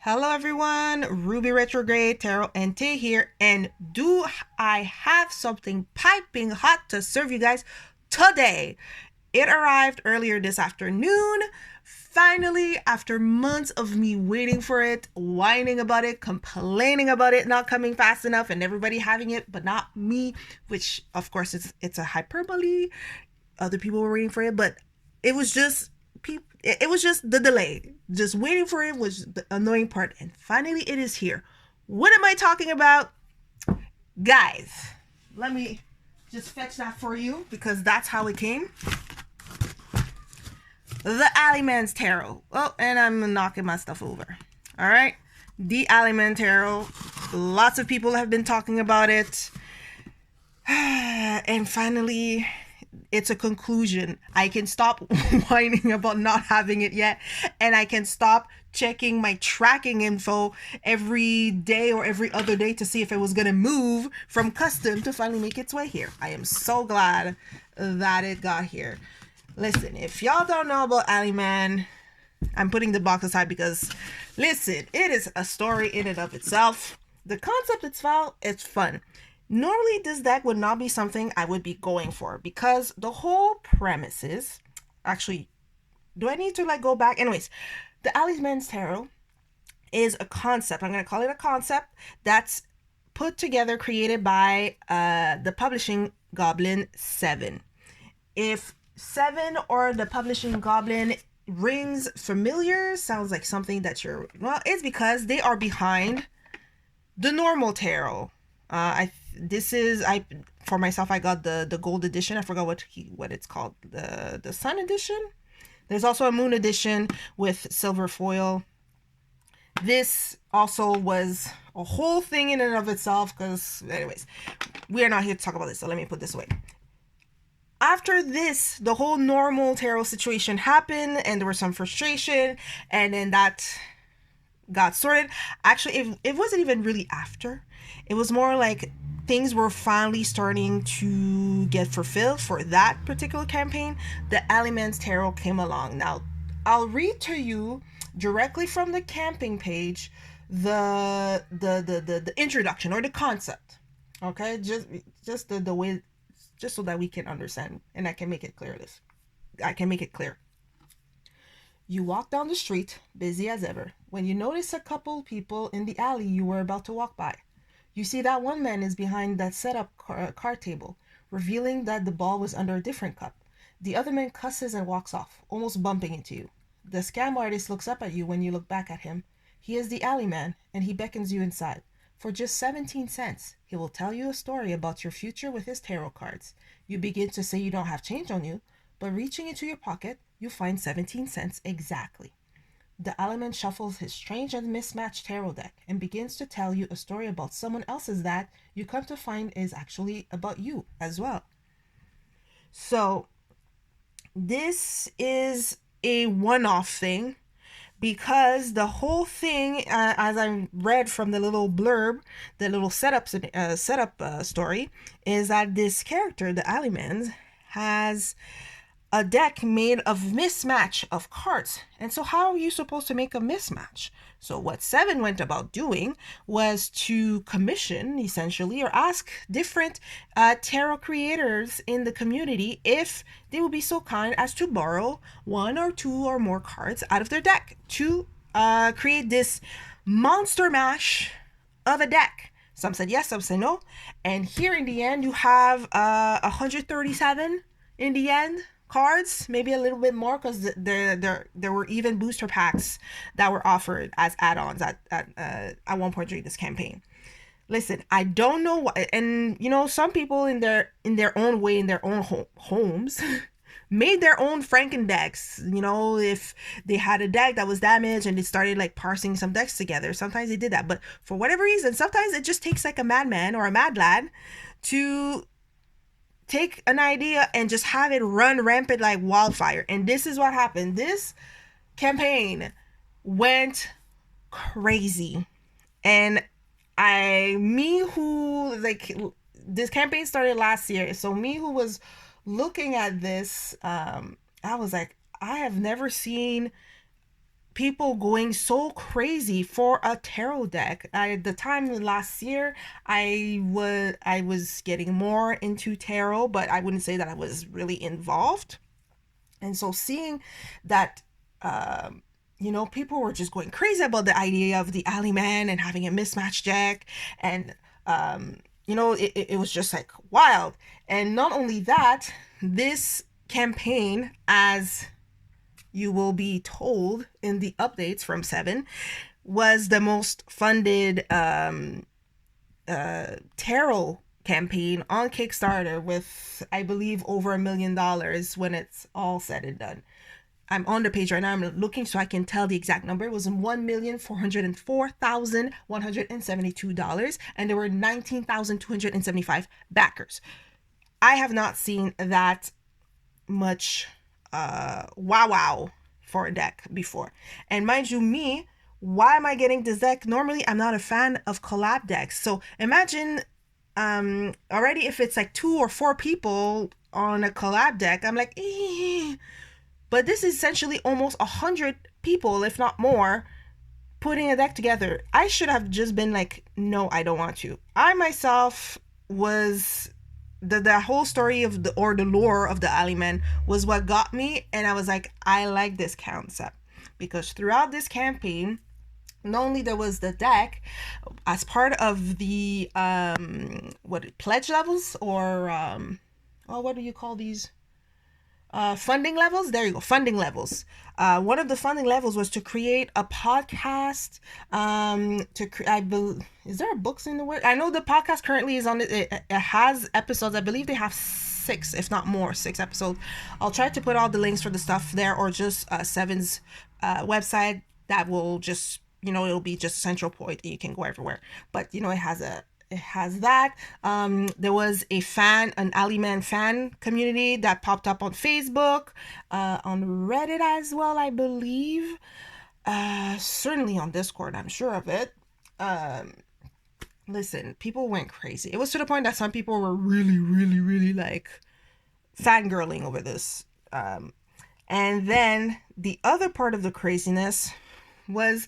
Hello everyone, Ruby Retrograde Tarot and Tay here, and do I have something piping hot to serve you guys today? It arrived earlier this afternoon. Finally, after months of me waiting for it, whining about it, complaining about it not coming fast enough, and everybody having it, but not me, which of course it's a hyperbole. Other people were waiting for it, but it was just it was just the delay. Just waiting for it was the annoying part, and finally it is here. What am I talking about? Guys, let me just fetch that for you because that's how it came. The Alleyman's Tarot. Oh, and I'm knocking my stuff over. All right. The Alleyman Tarot. Lots of people have been talking about it. And finally, it's a conclusion. I can stop whining about not having it yet, and I can stop checking my tracking info every day or every other day to see if it was going to move from custom to finally make its way here. I am so glad that it got here. Listen, if y'all don't know about Alleyman, I'm putting the box aside because, listen, it is a story in and of itself. The concept itself, it's fun. Normally, this deck would not be something I would be going for because the whole premise is... Actually, do I need to go back? Anyways, the Alleyman's Tarot is a concept. I'm going to call it a concept that's put together, created by the Publishing Goblin 7. If 7 or the Publishing Goblin rings familiar, sounds like something that you're... Well, it's because they are behind the normal tarot. For myself, I got the gold edition. I forgot what it's called. The sun edition. There's also a moon edition with silver foil. This also was a whole thing in and of itself because, anyways, we are not here to talk about this, so let me put this away. After this, the whole normal tarot situation happened and there was some frustration, and then that got sorted. Actually, it wasn't even really after. It was more like things were finally starting to get fulfilled for that particular campaign. The Alleyman's Tarot came along. Now, I'll read to you directly from the camping page the introduction or the concept. Okay, just the way, just so that we can understand and I can make it clear. You walk down the street, busy as ever, when you notice a couple people in the alley you were about to walk by. You see that one man is behind that setup card table, revealing that the ball was under a different cup. The other man cusses and walks off, almost bumping into you. The scam artist looks up at you when you look back at him. He is the Alleyman, and he beckons you inside. For just 17 cents, he will tell you a story about your future with his tarot cards. You begin to say you don't have change on you, but reaching into your pocket, you find 17 cents exactly. The Alleyman shuffles his strange and mismatched tarot deck and begins to tell you a story about someone else's that you come to find is actually about you as well. So this is a one-off thing because the whole thing, as I read from the little blurb, the little setup story, is that this character, the Alleyman, has a deck made of mismatch of cards. And so how are you supposed to make a mismatch? So what 7 went about doing was to commission, essentially, or ask different tarot creators in the community if they would be so kind as to borrow 1 or 2 or more cards out of their deck to create this monster mash of a deck. Some said yes, some said no. And here in the end, you have 137 in the end cards, maybe a little bit more because there were even booster packs that were offered as add-ons at one point during this campaign. Listen, I don't know why, and some people in their own way, in their own homes made their own Frankendecks. If they had a deck that was damaged and they started parsing some decks together, sometimes they did that. But for whatever reason, sometimes it just takes a madman or a mad lad to take an idea and just have it run rampant like wildfire. And this is what happened. This campaign went crazy. And this campaign started last year. So me who was looking at this, I was like, I have never seen people going so crazy for a tarot deck. At the time last year, I was getting more into tarot, but I wouldn't say that I was really involved. And so seeing that, people were just going crazy about the idea of the Alleyman and having a mismatched deck, and it was just like wild. And not only that, this campaign, as you will be told in the updates from 7, was the most funded tarot campaign on Kickstarter, with, I believe, over $1 million when it's all said and done. I'm on the page right now. I'm looking so I can tell the exact number. It was $1,404,172, and there were 19,275 backers. I have not seen that much wow for a deck before. And mind you, me, why am I getting this deck? Normally, I'm not a fan of collab decks. So imagine already if it's like 2 or 4 people on a collab deck, I'm like, eh. But this is essentially almost 100 people, if not more, putting a deck together. I should have just been like, no, I don't want to. I myself was the whole story of the lore of the Alleyman was what got me, and I was like, I like this concept, because throughout this campaign, not only there was the deck as part of the pledge levels, or what do you call these? Funding levels. There you go, funding levels. One of the funding levels was to create a podcast. Is there books in the work? I know the podcast currently is on it. It has episodes. I believe they have 6, if not more, 6 episodes. I'll try to put all the links for the stuff there, or just 7's website. That will just, it'll be just a central point and you can go everywhere. But it has that. There was an Alleyman fan community that popped up on Facebook, on Reddit as well, I believe. Certainly on Discord, I'm sure of it. Listen, people went crazy. It was to the point that some people were really, really, really like fangirling over this. And then the other part of the craziness was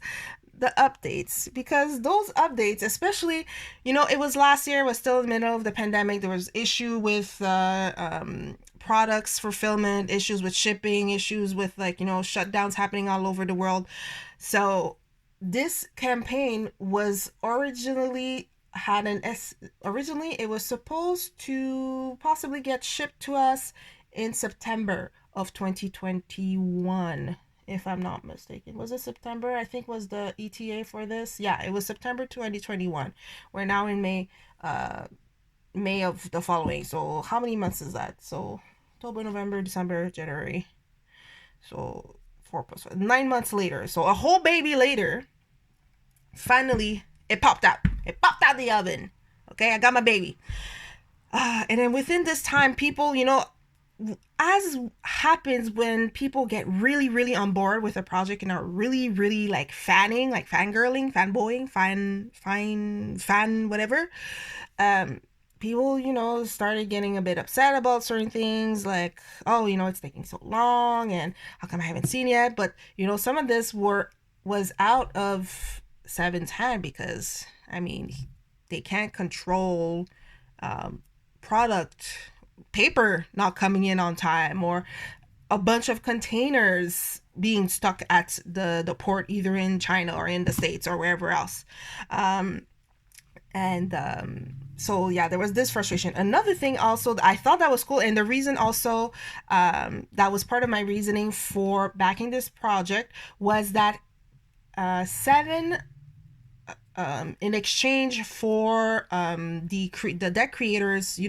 the updates, because those updates, especially, it was last year, it was still in the middle of the pandemic. There was issue with products fulfillment, issues with shipping, issues with shutdowns happening all over the world. So this campaign was originally it was supposed to possibly get shipped to us in September of 2021, if I'm not mistaken. Was it September? I think was the ETA for this. Yeah, it was September 2021. We're now in May of the following. So how many months is that? So October, November, December, January. So 4 plus 5, 9 months later. So a whole baby later, finally it popped out. It popped out the oven. Okay, I got my baby. And then within this time, people, as happens when people get really, really on board with a project and are really, really like fanning, like fangirling, fanboying, fan, whatever. People, started getting a bit upset about certain things, like, oh, it's taking so long, and how come I haven't seen yet? But, some of this was out of 7's hand, because, they can't control product paper not coming in on time, or a bunch of containers being stuck at the port, either in China or in the States or wherever else. So yeah, there was this frustration. Another thing also, I thought that was cool, and the reason also that was part of my reasoning for backing this project, was that 7, in exchange for the deck creators,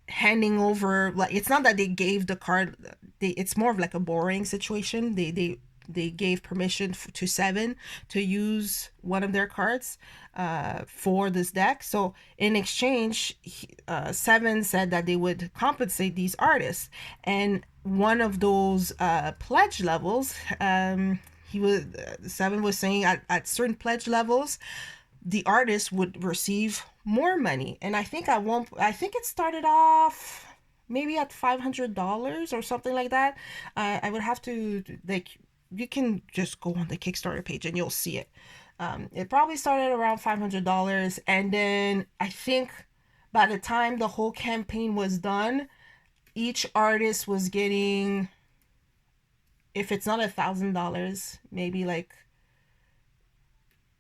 handing over, like, it's not that they gave the card, it's more of like a borrowing situation. They gave permission to 7 to use one of their cards for this deck. So in exchange, 7 said that they would compensate these artists, and one of those pledge levels, 7 was saying at certain pledge levels, the artist would receive more money. And I think it started off maybe at $500 or something like that. I would have to you can just go on the Kickstarter page and you'll see it. It probably started around $500, and then I think by the time the whole campaign was done, each artist was getting, if it's not $1,000, maybe like,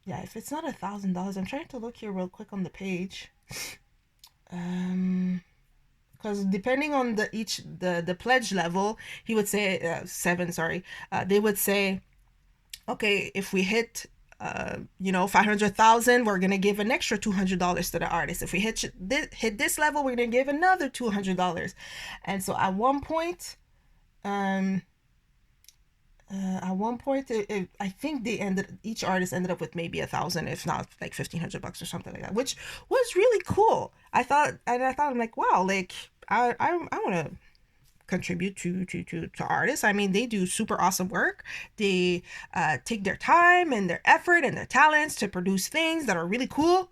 yeah, if it's not $1,000, I'm trying to look here real quick on the page. Because depending on the pledge level, he would say 7. Sorry, they would say, okay, if we hit 500,000, we're gonna give an extra $200 to the artist. If we hit this level, we're gonna give another $200. And so at one point, I think each artist ended up with maybe 1,000, if not like $1,500 or something like that, which was really cool. I'm like, wow, like I want to contribute to artists. I mean, they do super awesome work. They take their time and their effort and their talents to produce things that are really cool.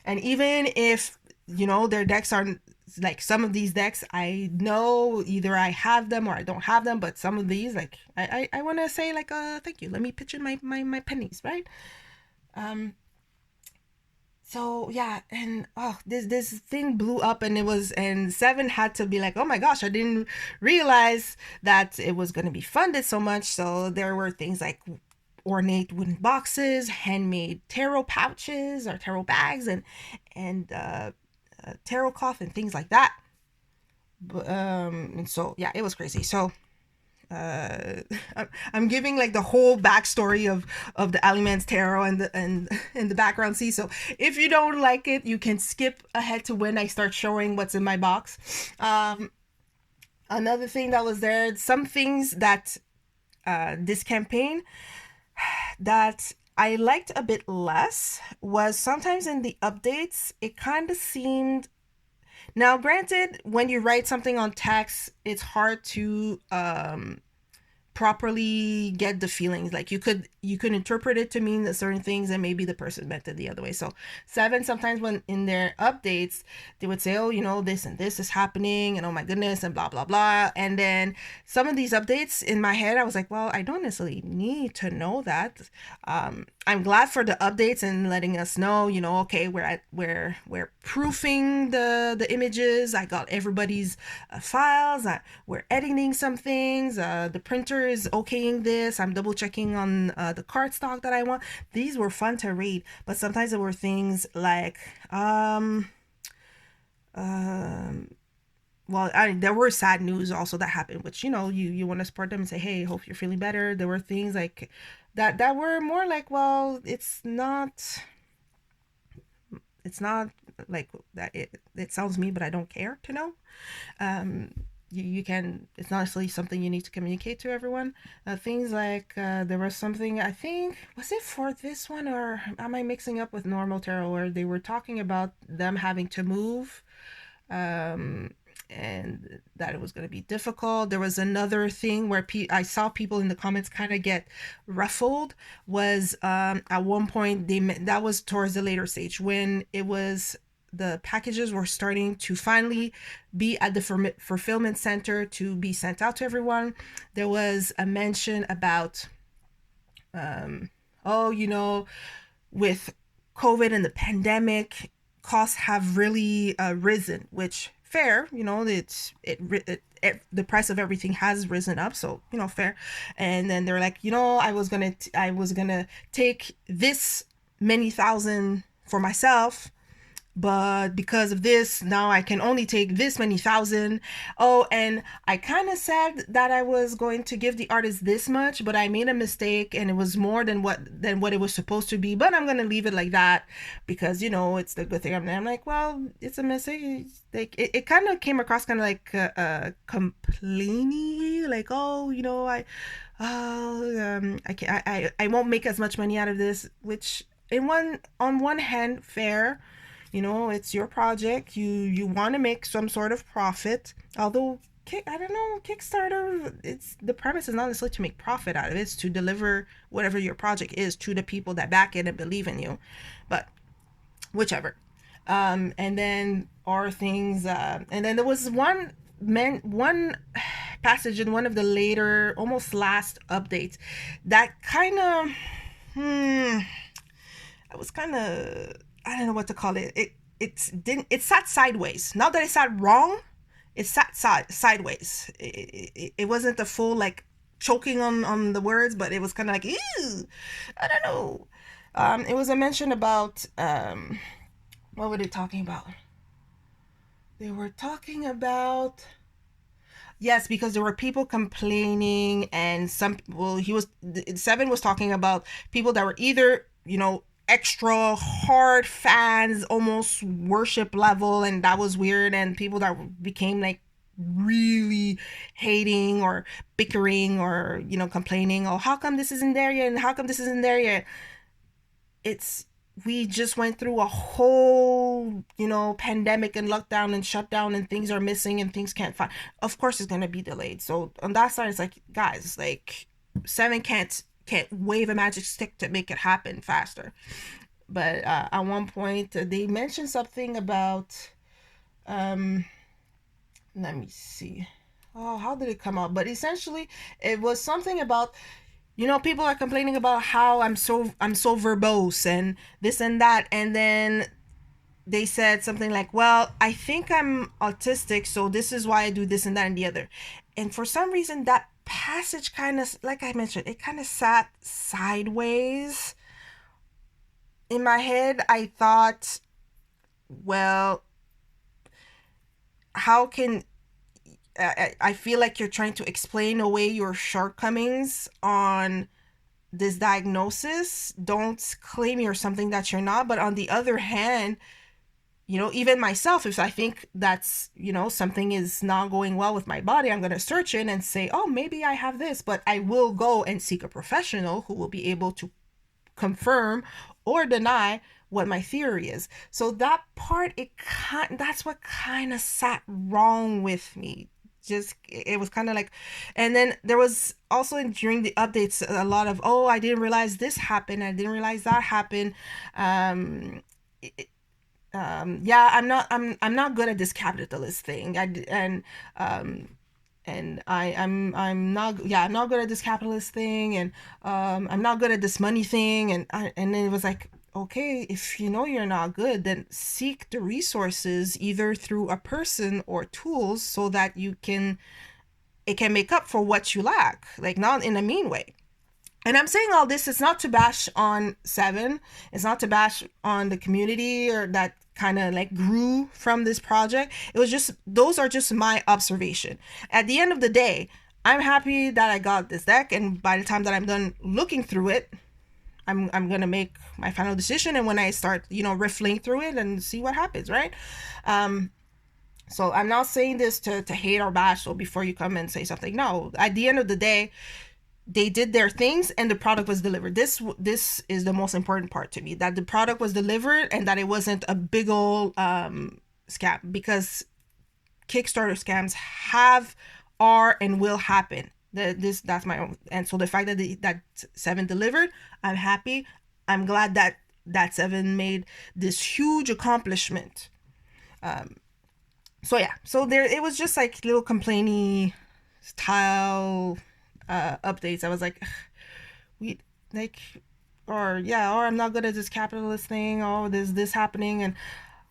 And even if their decks aren't like, some of these decks, I know either I have them or I don't have them, but some of these, like, I want to say like, thank you, let me pitch in my pennies, right? So yeah, and this thing blew up, and Seven had to be like, oh my gosh, I didn't realize that it was going to be funded so much. So there were things like ornate wooden boxes, handmade tarot pouches or tarot bags, and tarot cloth and things like that. And so yeah, it was crazy. So I'm giving like the whole backstory of the Alleyman's tarot and the background. See, so if you don't like it, you can skip ahead to when I start showing what's in my box. Another thing that was there, some things that this campaign that I liked a bit less was sometimes in the updates, it kind of seemed. Now, granted, when you write something on text, it's hard to properly get the feelings. Like you could interpret it to mean certain things, and maybe the person meant it the other way. So Seven, sometimes when in their updates, they would say, oh, this and this is happening, and oh my goodness, and blah blah blah. And then some of these updates, in my head, I was like, well, I don't necessarily need to know that. I'm glad for the updates and letting us know, okay, we're proofing the images. I got everybody's files. We're editing some things. The printer is okaying this. I'm double checking on the cardstock that I want. These were fun to read, but sometimes there were things like there were sad news also that happened, which you want to support them and say, hey, hope you're feeling better. There were things like that were more like, well, it's not like that. It sounds mean, but I don't care to know. You can, it's not necessarily something you need to communicate to everyone. Things like there was something, I think, was it for this one, or am I mixing up with normal tarot, where they were talking about them having to move, and that it was going to be difficult. There was another thing where I saw people in the comments kind of get ruffled, was at one point that was towards the later stage, when it was the packages were starting to finally be at the fulfillment center to be sent out to everyone. There was a mention about with COVID and the pandemic, costs have really risen, which fair, the price of everything has risen up, so fair. And then they're like, I was gonna take this many thousand for myself, but because of this, now I can only take this many thousand. Oh, and I kind of said that I was going to give the artist this much, but I made a mistake and it was more than what it was supposed to be, but I'm going to leave it like that because, it's the good thing. I'm like, well, it's a mistake. Like, it kind of came across kind of like complaining, like, oh, I won't make as much money out of this, which on one hand, fair. It's your project. You want to make some sort of profit. Although, I don't know, Kickstarter, the premise is not necessarily to make profit out of it. It's to deliver whatever your project is to the people that back it and believe in you. But whichever. And then there was one passage in one of the later, almost last updates that kind of, I was kind of, I don't know what to call it. It sat sideways. Not that it sat wrong, it sat sideways. It wasn't a full like choking on the words, but it was kind of like, ew, I don't know. It was a mention about, what were they talking about? They were talking about, yes, because there were people complaining, and Seven was talking about people that were either, extra hard fans, almost worship level, and that was weird, and people that became like really hating or bickering or complaining, oh, how come this isn't there yet, and how come this isn't there yet. We just went through a whole pandemic and lockdown and shutdown, and things are missing and things can't find. Of course it's going to be delayed. So on that side, it's like, guys, like, Seven can't wave a magic stick to make it happen faster. But at one point they mentioned something about, let me see, oh, how did it come out? But essentially it was something about, people are complaining about how I'm so verbose and this and that, and then they said something like, well, I think I'm autistic, so this is why I do this and that and the other. And for some reason that passage kind of, like I mentioned, it kind of sat sideways in my head. I thought, well, how can I feel like you're trying to explain away your shortcomings on this diagnosis. Don't claim you're something that you're not. But on the other hand, even myself, if I think that's, something is not going well with my body, I'm going to search in and say, oh, maybe I have this. But I will go and seek a professional who will be able to confirm or deny what my theory is. So that part, that's what kind of sat wrong with me. It was kind of like, and then there was also during the updates a lot of, oh, I didn't realize this happened, I didn't realize that happened. Yeah, I'm not good at this capitalist thing. I'm not good at this capitalist thing, and I'm not good at this money thing, and then it was like, okay, if you're not good, then seek the resources either through a person or tools so that it can make up for what you lack, like, not in a mean way. And I'm saying all this, it's not to bash on Seven, it's not to bash on the community or that kind of like grew from this project. It was just, those are just my observation. At the end of the day, I'm happy that I got this deck, and by the time that I'm done looking through it, I'm gonna make my final decision, and when I start riffling through it and see what happens, right? So I'm not saying this to hate or bash, so before you come and say something, no, at the end of the day, they did their things and the product was delivered. This is the most important part to me, that the product was delivered and that it wasn't a big old scam, because Kickstarter scams are and will happen. That's my own. And so the fact that Seven delivered, I'm happy. I'm glad that Seven made this huge accomplishment. So yeah, so there, it was just like little complainy style updates. I was like, or I'm not good at this capitalist thing. Oh, there's this happening, and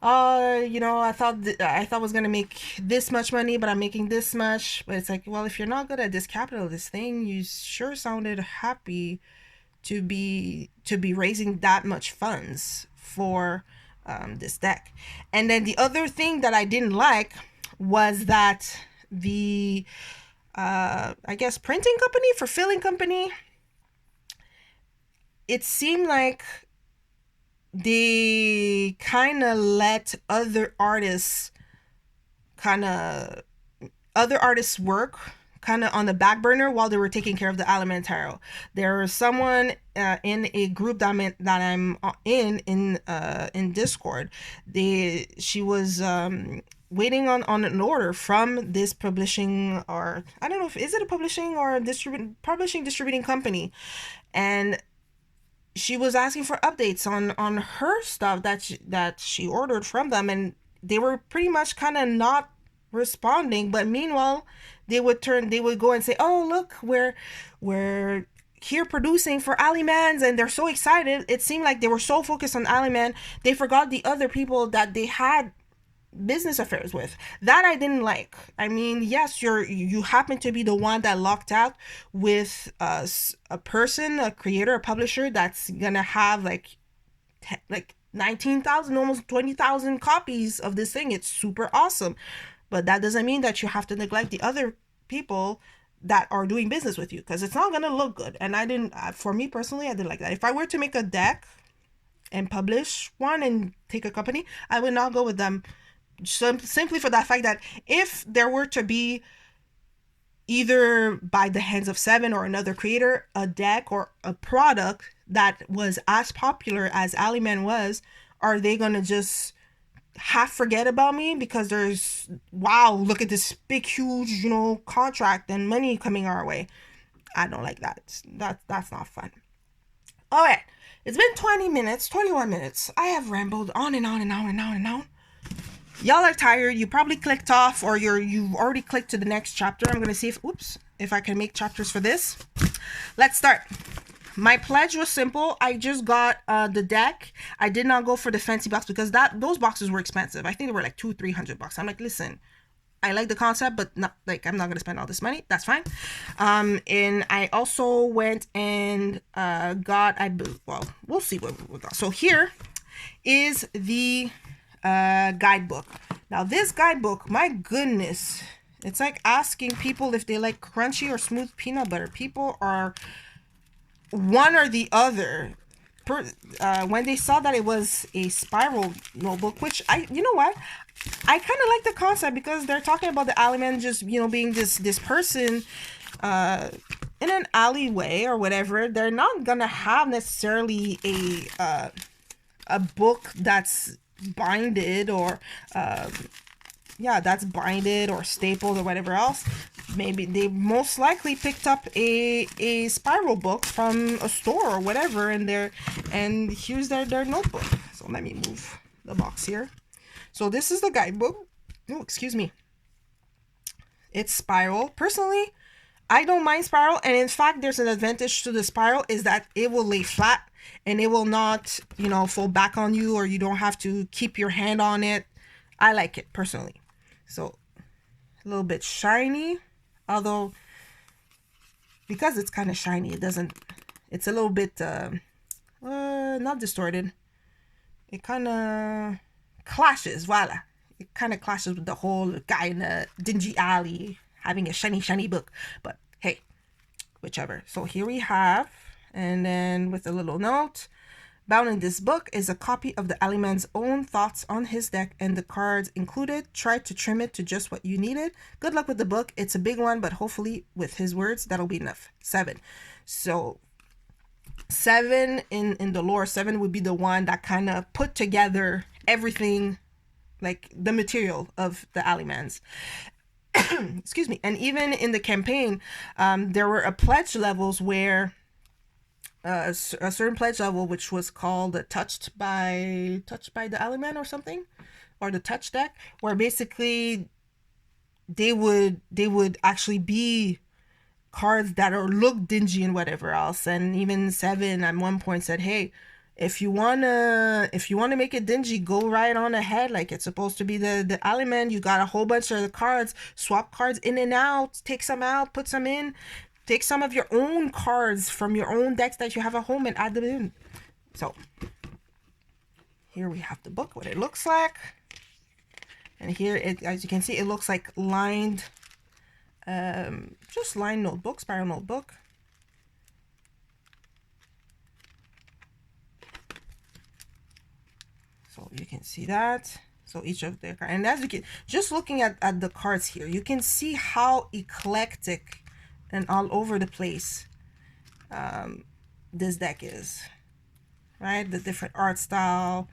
I thought I was gonna make this much money, but I'm making this much. But it's like, well, if you're not good at this capitalist thing, you sure sounded happy to be raising that much funds for this deck. And then the other thing that I didn't like was that the I guess printing company, fulfilling company, it seemed like they kind of let other artists work kind of on the back burner while they were taking care of the Alleyman tarot. There was someone in a group that I'm in Discord. She was waiting on an order from this publishing, or I don't know if is it a publishing or distributing company, and she was asking for updates on her stuff that she ordered from them, and they were pretty much kind of not responding. But meanwhile, they would go and say, oh, look, we're here producing for Alleyman's, and they're so excited. It seemed like they were so focused on Alleyman, they forgot the other people that they had business affairs with. That I didn't like. I mean, yes, you happen to be the one that locked out with a person, a creator, a publisher that's gonna have like 19,000, almost 20,000 copies of this thing. It's super awesome, but that doesn't mean that you have to neglect the other people that are doing business with you, because it's not gonna look good. And I didn't, for me personally, I didn't like that. If I were to make a deck and publish one and take a company, I would not go with them. Simply for that fact that if there were to be, either by the hands of Seven or another creator, a deck or a product that was as popular as Alleyman was, are they gonna just half forget about me because there's, wow, look at this big huge contract and money coming our way? I don't like that. That's not fun. All right, it's been 21 minutes. I have rambled on and on and on and on and on. Y'all are tired. You probably clicked off, or you've already clicked to the next chapter. I'm gonna see if I can make chapters for this. Let's start. My pledge was simple. I just got the deck. I did not go for the fancy box because those boxes were expensive. I think they were like $200-300. I'm like, listen, I like the concept, but not like, I'm not gonna spend all this money. That's fine. And I also went and we'll see what we got. So here is the guidebook. Now this guidebook, my goodness, it's like asking people if they like crunchy or smooth peanut butter. People are one or the other. When they saw that it was a spiral notebook, which you know what, I kind of like the concept, because they're talking about the Alleyman just being this person in an alleyway or whatever. They're not gonna have necessarily a book that's binded or binded or stapled or whatever else. Maybe they most likely picked up a spiral book from a store or whatever, and here's their notebook. So let me move the box here. So this is the guidebook. Oh, excuse me. It's spiral. Personally, I don't mind spiral, and in fact, there's an advantage to the spiral, is that it will lay flat and it will not, fall back on you, or you don't have to keep your hand on it. I like it personally. So a little bit shiny, although because it's kind of shiny, it's a little bit not distorted. It kind of clashes. Voila. It kind of clashes with the whole guy in a dingy alley having a shiny book. But hey, whichever. So here we have, and then with a little note, bound in this book is a copy of the Alleyman's own thoughts on his deck, and the cards included. Try to trim it to just what you needed. Good luck with the book. It's a big one, but hopefully with his words, that'll be enough. 7. So 7 in the lore, 7 would be the one that kind of put together everything, like the material of the Alleyman's. Excuse me. And even in the campaign, there were pledge levels where a certain pledge level, which was called touched by the Alleyman or something, or the touch deck, where basically they would actually be cards that look dingy and whatever else. And even 7 at one point said, hey, if you wanna make it dingy, go right on ahead. Like, it's supposed to be the Alleyman. You got a whole bunch of the cards, swap cards in and out, take some out, put some in. Take some of your own cards from your own decks that you have at home and add them in. So here we have the book, what it looks like. And here, as you can see, it looks like lined, just lined notebook, spiral notebook. So you can see that. So each of the cards, and as you can, just looking at the cards here, you can see how eclectic and all over the place this deck is, right? The different art style,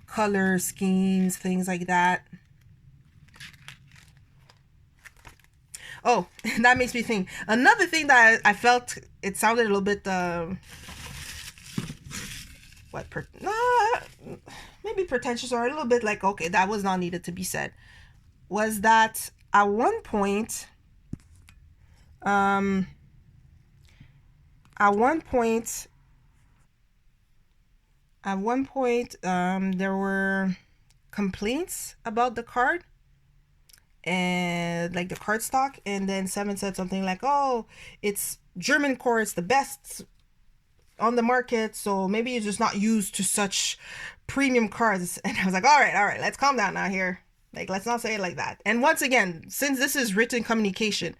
color schemes, things like that. Oh, that makes me think. Another thing that I felt, it sounded a little bit, maybe pretentious, or a little bit like, okay, that was not needed to be said, was that at one point, Um, at one point, there were complaints about the card and like the card stock, and then Seven said something like, "Oh, it's German core, it's the best on the market, so maybe you're just not used to such premium cards." And I was like, all right, let's calm down now here. Like, let's not say it like that. And once again, since this is written communication,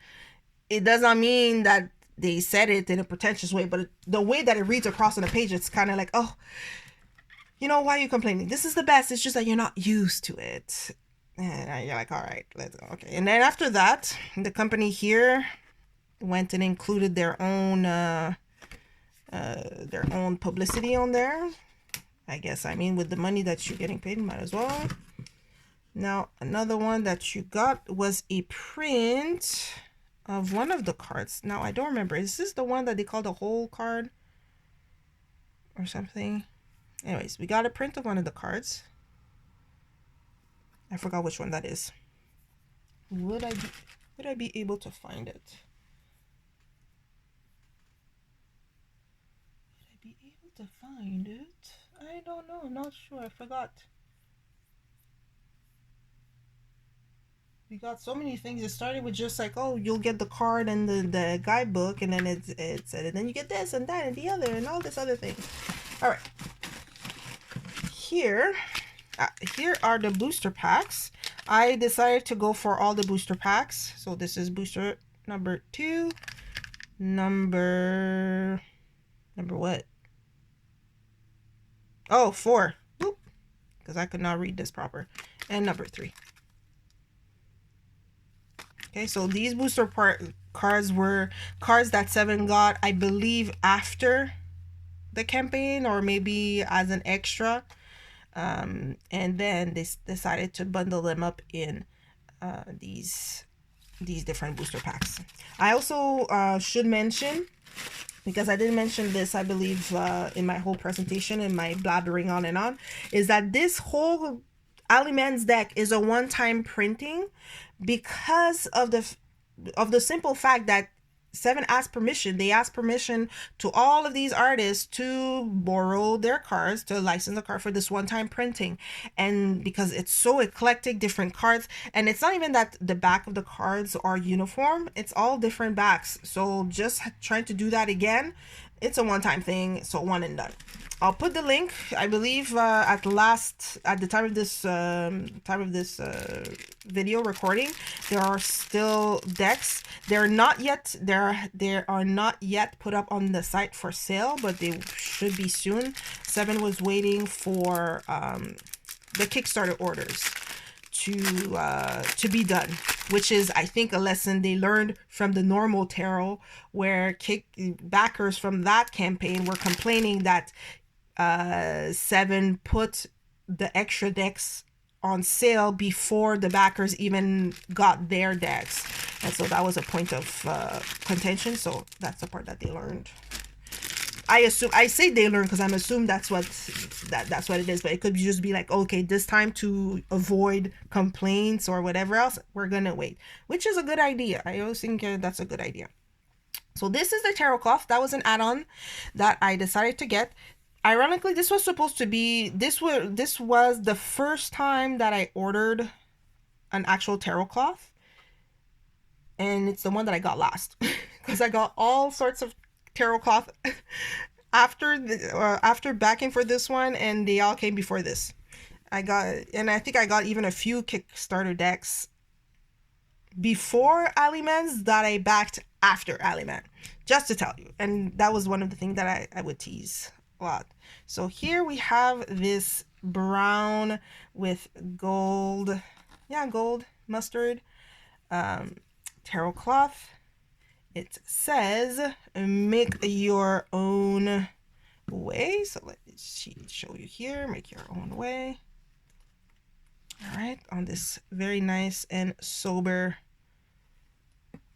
it does not mean that they said it in a pretentious way, but the way that it reads across on the page, it's kind of like, oh, you know, why are you complaining? This is the best. It's just that you're not used to it. And you're like, all right, let's go. Okay. And then after that, the company here went and included their own publicity on there. I guess, I mean, with the money that you're getting paid, might as well. Now, another one that you got was a print of one of the cards. Now, I don't remember. Is this the one that they call the whole card or something? Anyways, we got a print of one of the cards. I forgot which one that is. Would I be able to find it? Would I be able to find it? I don't know. I'm not sure. I forgot. We got so many things. It started with just like, oh, you'll get the card and the guidebook, and then it said, and then you get this and that and the other and all this other thing. All right. Here are the booster packs. I decided to go for all the booster packs. So this is booster number 2, number what? Oh, 4. Boop. Because I could not read this proper. And number 3. Okay, so these booster cards were cards that Seven got, I believe, after the campaign or maybe as an extra. And then they decided to bundle them up in these different booster packs. I also should mention, because I didn't mention this, I believe, in my whole presentation and my blabbering on and on, is that this whole Alleyman's deck is a one-time printing because of the simple fact that Seven asked permission. They asked permission to all of these artists to borrow their cards, to license a card for this one-time printing. And because it's so eclectic, different cards, and it's not even that the back of the cards are uniform, it's all different backs. So just trying to do that again, it's a one-time thing, so one and done. I'll put the link. I believe at the time of this video recording, there are still decks. They are not yet put up on the site for sale, but they should be soon. Seven was waiting for the Kickstarter orders to be done, which is, I think, a lesson they learned from the normal tarot, where backers from that campaign were complaining that Seven put the extra decks on sale before the backers even got their decks, and so that was a point of contention. So that's the part that they learned. I say they learned because I'm assuming that's what it is, but it could just be like, okay, this time to avoid complaints or whatever else, we're gonna wait, which is a good idea. I always think that's a good idea. So this is the tarot cloth. That was an add-on that I decided to get. Ironically, this was supposed to be, this was the first time that I ordered an actual tarot cloth, and it's the one that I got last because I got all sorts of tarot cloth after backing for this one, and they all came before this. I think I got even a few Kickstarter decks before Alleyman's that I backed after Alleyman, just to tell you. And that was one of the things that I would tease a lot. So here we have this brown with gold mustard tarot cloth. It says make your own way. So let me show you here. Make your own way. All right, on this very nice and sober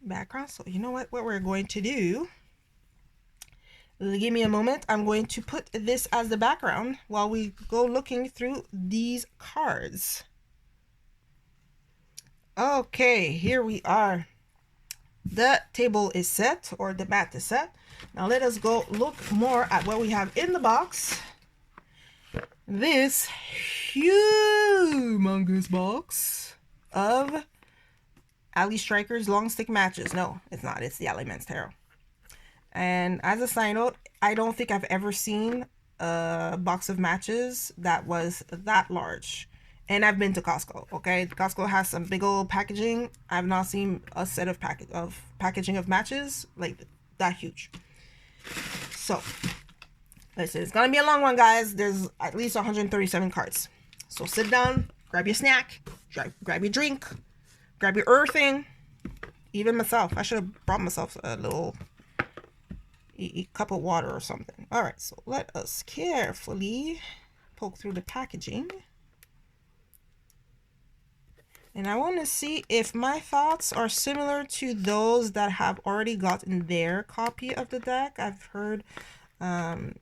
background. So you know what we're going to do. Give me a moment. I'm going to put this as the background while we go looking through these cards. Okay, here we are. the table is set, or the mat is set. Now let us go look more at what we have in the box. This humongous box of Alley Strikers long stick matches. No, it's not. It's the Alleyman's Tarot. And as a side note, I don't think I've ever seen a box of matches that was that large. And I've been to Costco, okay? Costco has some big old packaging. I've not seen a set of packaging of matches like that huge. So, listen, it's gonna be a long one, guys. There's at least 137 cards. So sit down, grab your snack, grab your drink, grab your earthing. Even myself, I should have brought myself a little cup of water or something. All right, so let us carefully poke through the packaging. And I want to see if my thoughts are similar to those that have already gotten their copy of the deck. I've heard, you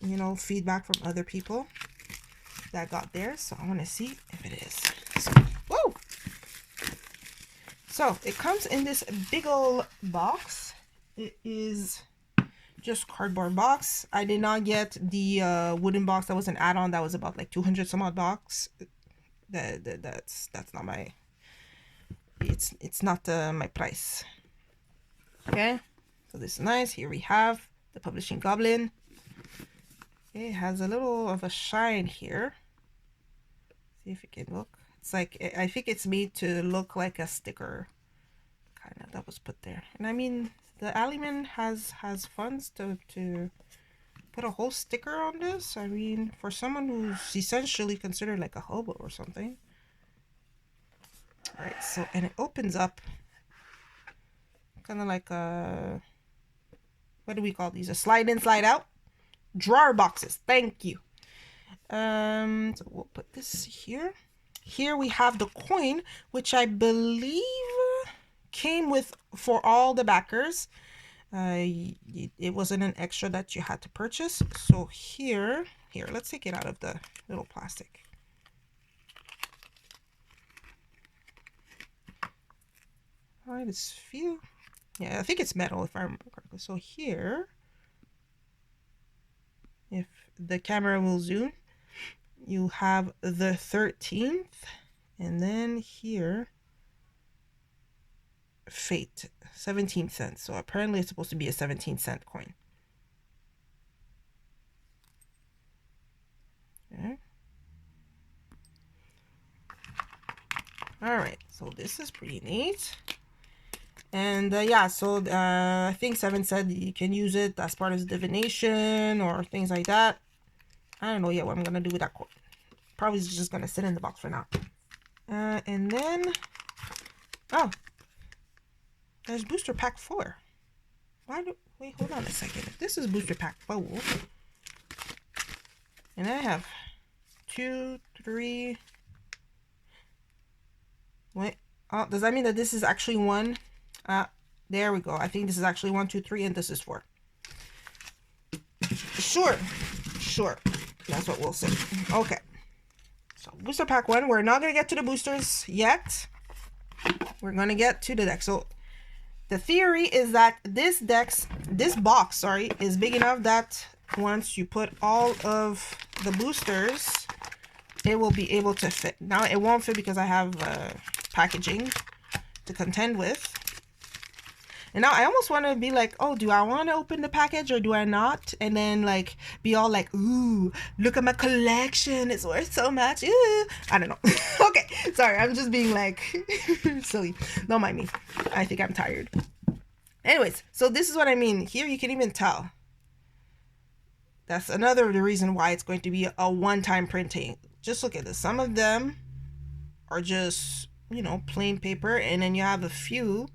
know, feedback from other people that got theirs. So I want to see if it is. So, whoa! So it comes in this big old box. It is just cardboard box. I did not get the wooden box that was an add-on that was about like 200 some odd bucks. That's not my, it's not my price. Okay, so this is nice. Here we have the Publishing Goblin. It has a little of a shine here. See if you can look. It's like, I think it's made to look like a sticker kind of that was put there. And I mean, the Alleyman has funds to put a whole sticker on this. I mean, for someone who's essentially considered like a hobo or something. All right, so, and it opens up kind of like a, what do we call these? A slide in, slide out? Drawer boxes. Thank you. So we'll put this here. Here we have the coin, which I believe came with for all the backers. It wasn't an extra that you had to purchase. So here, let's take it out of the little plastic. All right, it's few. Yeah, I think it's metal if I remember correctly. So here, if the camera will zoom, you have the 13th, and then here, Fate, 17 cents. So apparently it's supposed to be a 17-cent coin. Okay. All right, so this is pretty neat. And yeah, so I think Seven said you can use it as part of divination or things like that. I don't know yet what I'm gonna do with that coin. Probably just gonna sit in the box for now. And then, oh, there's booster pack 4. Wait, hold on a second. If this is booster pack 4, and I have 2, 3. Wait, oh, does that mean that this is actually 1? There we go. I think this is actually 1, 2, 3, and this is 4. Sure. That's what we'll say. Okay. So booster pack 1. We're not gonna get to the boosters yet. We're gonna get to the deck. So the theory is that this box, is big enough that once you put all of the boosters, it will be able to fit. Now it won't fit because I have packaging to contend with. And now I almost want to be like, oh, do I want to open the package or do I not? And then like be all like, ooh, look at my collection. It's worth so much. Ooh. I don't know. Okay. Sorry. I'm just being like silly. Don't mind me. I think I'm tired. Anyways, so this is what I mean. Here you can even tell. That's another reason why it's going to be a one-time printing. Just look at this. Some of them are just, you know, plain paper. And then you have a few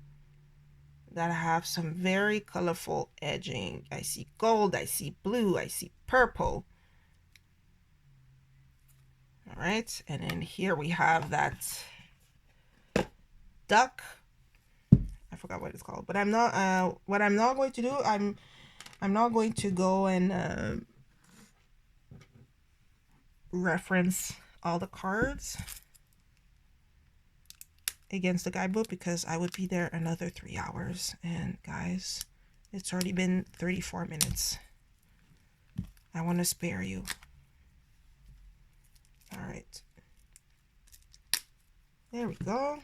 that have some very colorful edging. I see gold, I see blue, I see purple. All right, and then here we have that duck. I forgot what it's called, but I'm not. What I'm not going to do, I'm not going to go and reference all the cards. against the guidebook because I would be there another 3 hours. And guys, it's already been 34 minutes. I want to spare you. All right. There we go.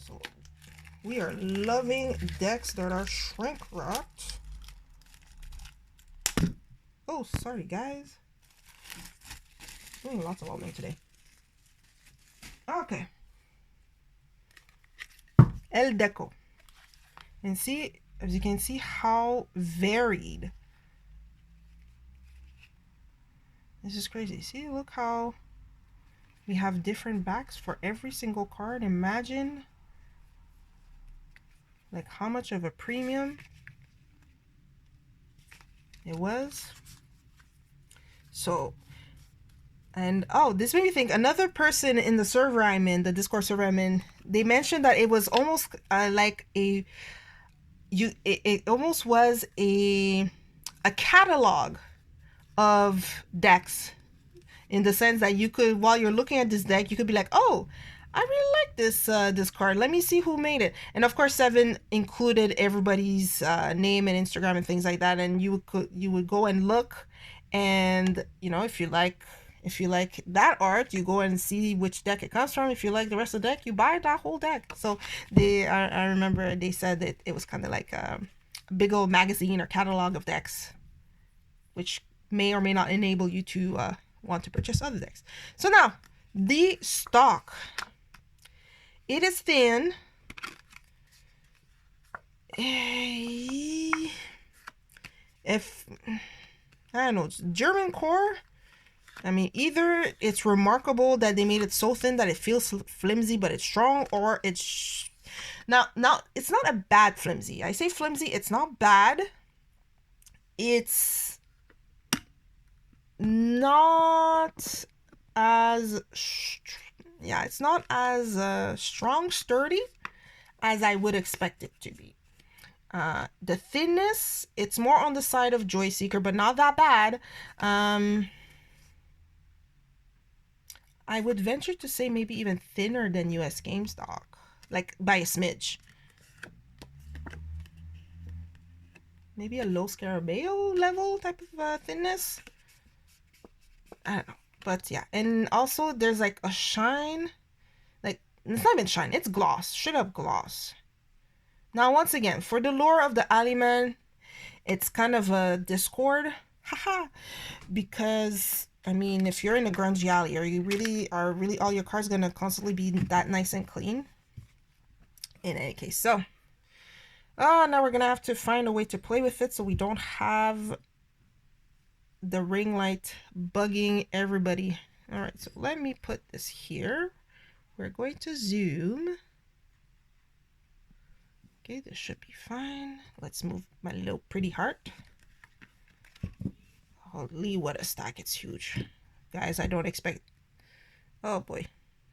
So we are loving decks that are shrink wrapped. Oh, sorry guys. Doing lots of opening today. Okay. El Deco. And see, as you can see how varied. This is crazy. See, look how we have different backs for every single card. Imagine like how much of a premium it was. So, and oh, this made me think, another person in the server I'm in, the Discord server I'm in, they mentioned that it was almost like a, it almost was a catalog of decks, in the sense that you could, while you're looking at this deck, you could be like, oh, I really like this this card. Let me see who made it. And of course, Seven included everybody's name and Instagram and things like that. And you would go and look, and you know, if you like that art, you go and see which deck it comes from. If you like the rest of the deck, you buy that whole deck. So I remember they said that it was kind of like a big old magazine or catalog of decks, which may or may not enable you to want to purchase other decks. So now the stock, it is thin. If I don't know, German core, I mean, either it's remarkable that they made it so thin that it feels flimsy but it's strong, or it's now it's not a bad flimsy. I say flimsy, it's not bad, it's not as it's not as strong, sturdy as I would expect it to be. The thinness, it's more on the side of Joy Seeker, but not that bad. I would venture to say maybe even thinner than US game stock, like by a smidge. Maybe a low Scarabeo level type of thinness. I don't know, but yeah. And also there's like a shine, like it's not even shine, it's gloss, straight up gloss. Now once again, for the lore of the Alleyman, it's kind of a discord, haha, because I mean, if you're in a grungy alley, or you really are all your cards gonna constantly be that nice and clean. In any case, so now we're gonna have to find a way to play with it so we don't have the ring light bugging everybody. All right, so let me put this here. We're going to zoom. Okay, this should be fine. Let's move my little pretty heart. Holy, what a stack. It's huge. Guys, I don't expect... Oh, boy.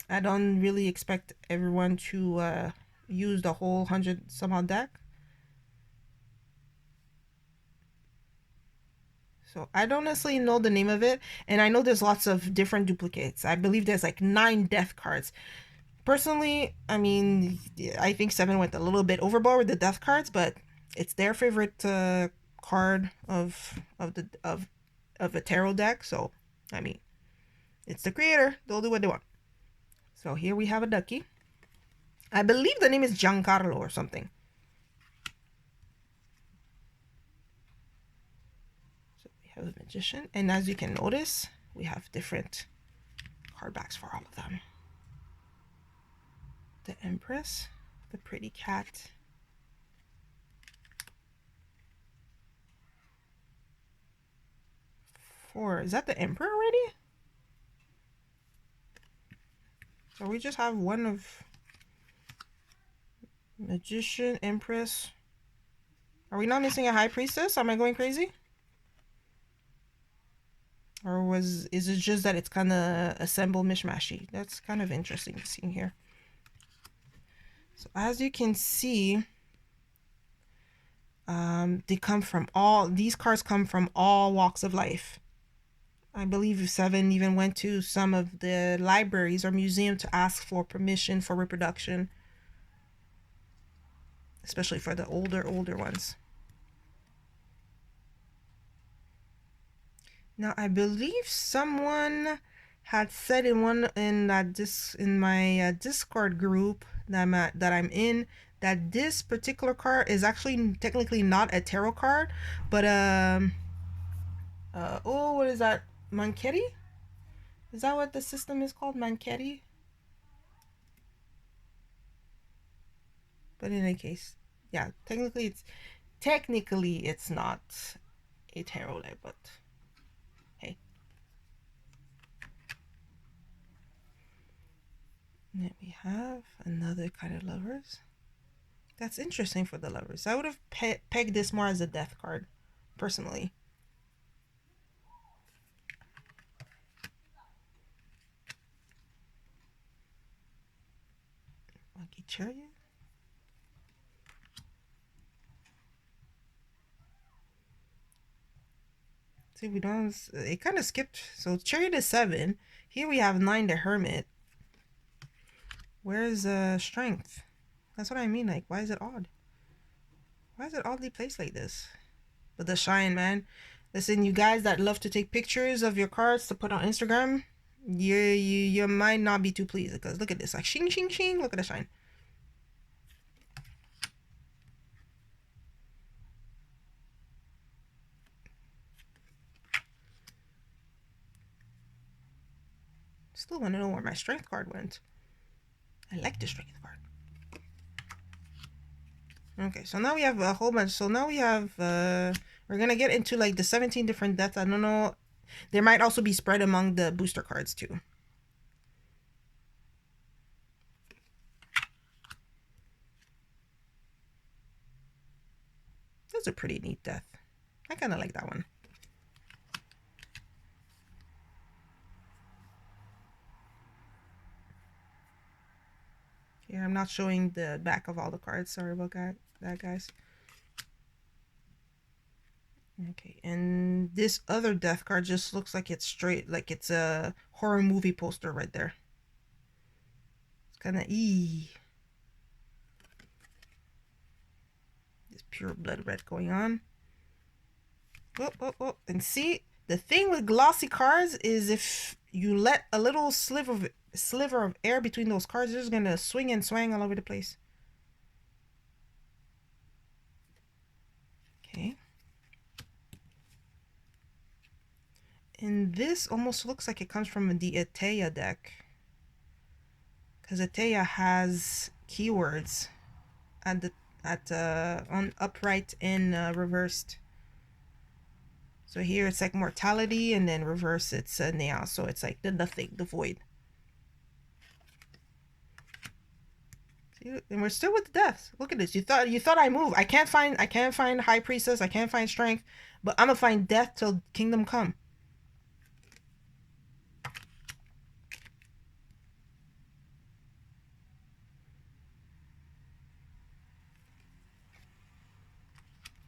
I don't really expect everyone to use the whole 100 somehow deck. So I don't necessarily know the name of it, and I know there's lots of different duplicates. I believe there's like 9 death cards. Personally, I mean, I think Seven went a little bit overboard with the death cards, but it's their favorite card of a tarot deck. So I mean, it's the creator, they'll do what they want. So here we have a ducky. I believe the name is Giancarlo or something. So we have a magician, and as you can notice, we have different card backs for all of them. The Empress, the pretty cat. Is that the Emperor already? So we just have one of Magician, Empress. Are we not missing a High Priestess? Am I going crazy? Or is it just that it's kind of assembled mishmashy? That's kind of interesting to see here. So as you can see, these cards come from all walks of life. I believe Seven even went to some of the libraries or museums to ask for permission for reproduction, especially for the older ones. Now I believe someone had said in my Discord group that I'm in, that this particular card is actually technically not a tarot card, but oh, what is that? Manketti? Is that what the system is called? Manketti? But in any case, yeah, technically it's not a tarot deck, but hey. Then we have another kind of lovers. That's interesting for the lovers. I would have pegged this more as a death card, personally. Lucky Chariot. See, we don't. It kind of skipped. So Chariot is 7. Here we have 9, the Hermit. Where's Strength? That's what I mean. Like, why is it odd? Why is it oddly placed like this? But the shine, man. Listen, you guys that love to take pictures of your cards to put on Instagram, you might not be too pleased, because look at this, like shing shing shing. Look at the shine. Still want to know where my strength card went. I like the strength card. Okay, so now we have a whole bunch. So now we have we're gonna get into like the 17 different deaths. I don't know. There might also be spread among the booster cards too. That's a pretty neat death. I kind of like that one. Here, I'm not showing the back of all the cards. Sorry about that, guys. Okay, and this other death card just looks like it's straight, like it's a horror movie poster right there. It's kind of This pure blood red going on. Oh. And see, the thing with glossy cards is if you let a little sliver of air between those cards, they're just gonna swing and swang all over the place. Okay. And this almost looks like it comes from the Atea deck, because Atea has keywords on upright and reversed. So here it's like mortality, and then reverse it's Nea, so it's like the nothing, the void. See, and we're still with the deaths. Look at this. You thought I moved. I can't find High Priestess. I can't find Strength, but I'm gonna find death till Kingdom Come.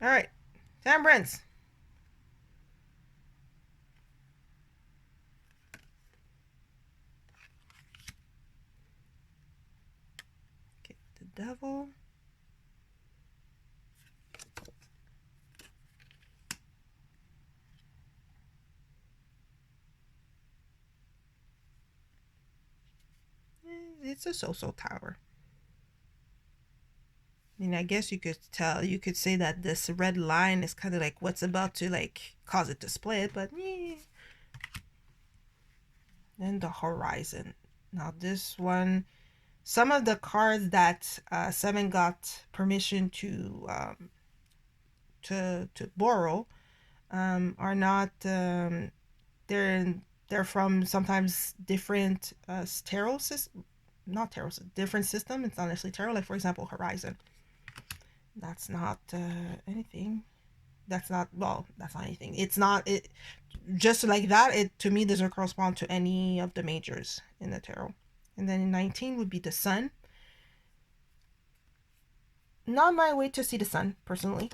All right, Temperance. Get the Devil. It's a so-so tower. I mean, I guess you could say that this red line is kind of like what's about to like cause it to split, but yeah. Then the Horizon. Now this one, some of the cards that Seven got permission to borrow are not they're from sometimes different tarot system, not tarot, different system. It's not necessarily tarot. Like for example, Horizon. That's not anything. That's not anything. It's not it. Just like that, it to me doesn't correspond to any of the majors in the tarot. And then in 19 would be the Sun. Not my way to see the Sun personally.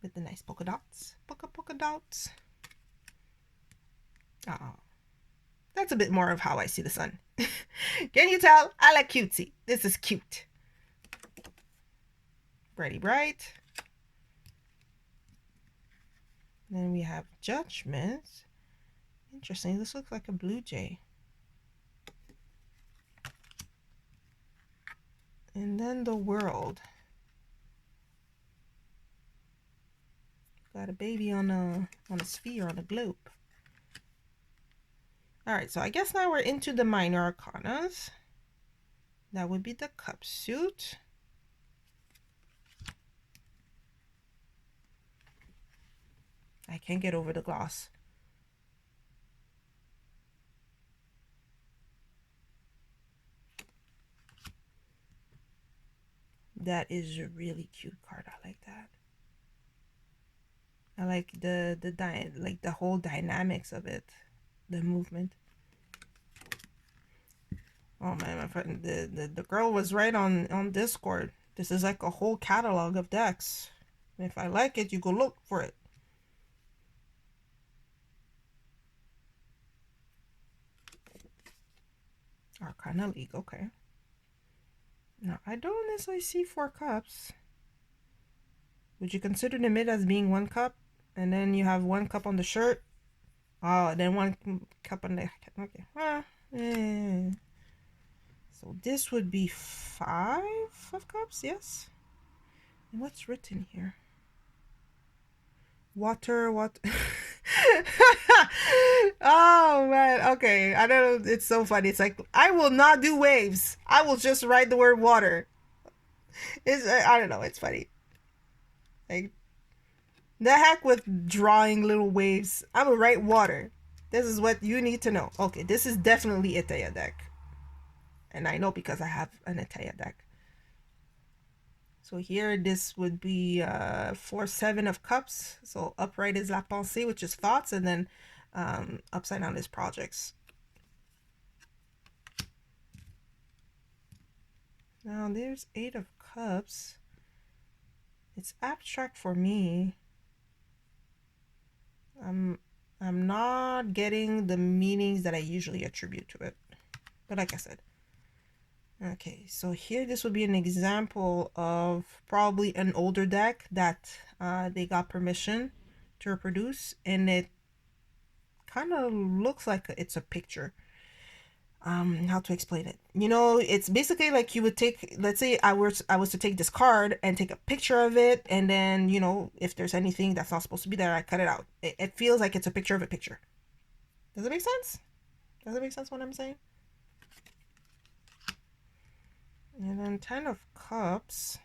With the nice polka dots, polka dots. Oh, that's a bit more of how I see the sun. Can you tell? I like cutesy. This is cute. Brighty bright. Then we have Judgment. Interesting. This looks like a blue jay. And then the world. Got a baby on a sphere, on a globe. Alright, so I guess now we're into the minor arcanas. That would be the cup suit. I can't get over the gloss. That is a really cute card. I like that. I like the whole dynamics of it, the movement. Oh man, my friend, the girl was right on Discord. This is like a whole catalog of decks. If I like it, you go look for it. Arcana League, okay. Now, I don't necessarily see 4 cups. Would you consider the mid as being 1 cup? And then you have 1 cup on the shirt? Oh, then 1 cup on the... Okay. So this would be 5 of cups, yes? And what's written here? Water. Oh man, okay. I don't know, it's so funny. It's like, I will not do waves. I will just write the word water. I don't know, it's funny. Like, the heck with drawing little waves. I will write water. This is what you need to know. Okay, this is definitely Itaya deck. And I know because I have an Itaya deck. So here, this would be 4-7 of cups. So upright is la pensée, which is thoughts, and then upside down is projects. Now there's 8 of cups. It's abstract for me. I'm not getting the meanings that I usually attribute to it. But like I said. Okay, so here this would be an example of probably an older deck that they got permission to reproduce, and it kind of looks like it's a picture. How to explain it? You know, it's basically like you would take, let's say I was to take this card and take a picture of it, and then, you know, if there's anything that's not supposed to be there, I cut it out. It feels like it's a picture of a picture. Does it make sense? Does it make sense what I'm saying? And then 10 of cups.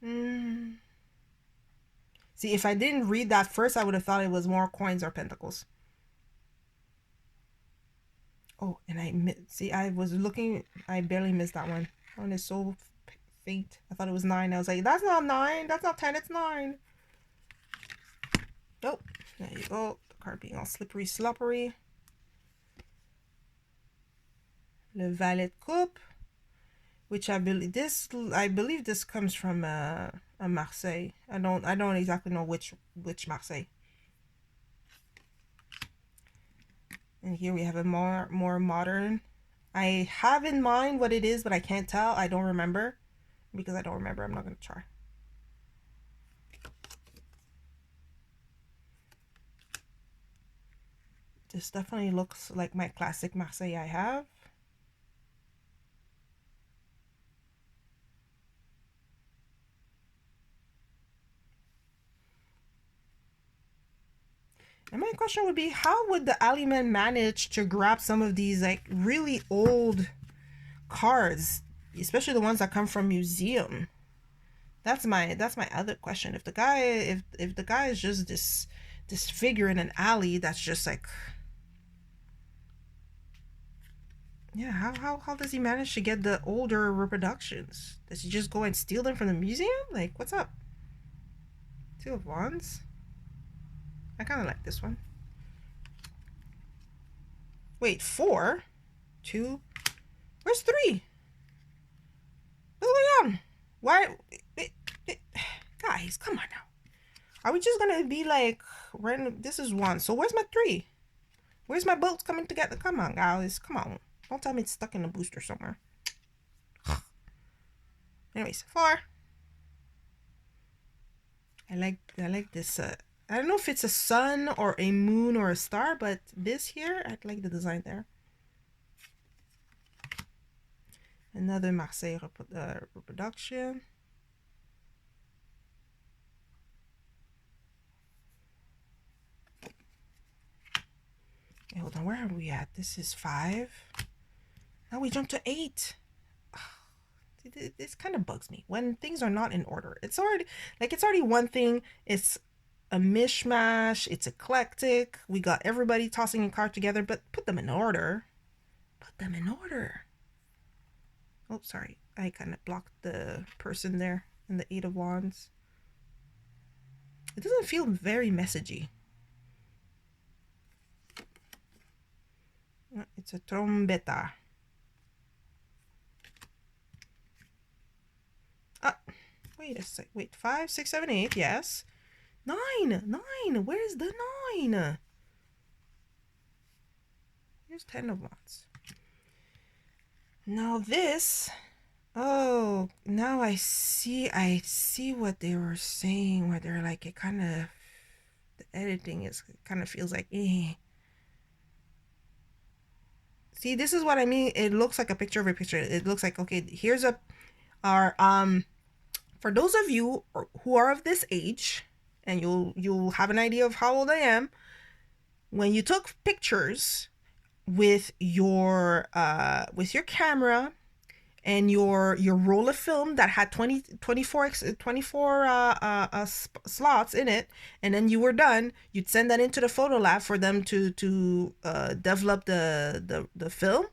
See, if I didn't read that first, I would have thought it was more coins or pentacles. Oh, and I was looking, I barely missed that one. That one is so faint. I thought it was 9. I was like, that's not 9, that's not 10, it's 9. Nope. There you go. The card being all slippery sloppery. Le Valet Coupe, which I believe this comes from a Marseille. I don't exactly know which Marseille. And here we have a more modern. I have in mind what it is, but I can't tell. I don't remember. Because I don't remember, I'm not going to try. This definitely looks like my classic Marseille I have. And my question would be, how would the Alleyman manage to grab some of these like really old cards, especially the ones that come from museum? That's my other question. If the guy is just this figure in an alley that's just like, yeah, how does he manage to get the older reproductions? Does he just go and steal them from the museum? Like, what's up? 2 of Wands. I kind of like this one. Wait, 4? 2? Where's 3? What's going on? Why? Guys, come on now. Are we just gonna be like random? This is 1. So where's my 3? Where's my bolts coming together? Come on, guys. Come on. Don't tell me it's stuck in a booster somewhere. Anyways, 4. I like this. I don't know if it's a sun or a moon or a star, but this here, I like the design there. Another Marseille reproduction. Okay, hold on, where are we at? This is 5. Now we jump to 8. This kind of bugs me when things are not in order. It's already one thing. It's a mishmash. It's eclectic. We got everybody tossing a card together, but put them in order. Put them in order. Oh, sorry. I kind of blocked the person there in the 8 of Wands. It doesn't feel very messagey. It's a trombetta. Wait a sec. Wait, 5, 6, 7, 8. Yes. 9. 9. Where's the 9? Here's 10 of Wands. Now this. Oh, now I see what they were saying, where they're like, it kind of, the editing is kind of feels like, eh. See, this is what I mean. It looks like a picture of a picture. It looks like, okay, here's our for those of you who are of this age, and you'll have an idea of how old I am, when you took pictures with your camera and your roll of film that had 24 slots in it, and then you were done, you'd send that into the photo lab for them to develop the film.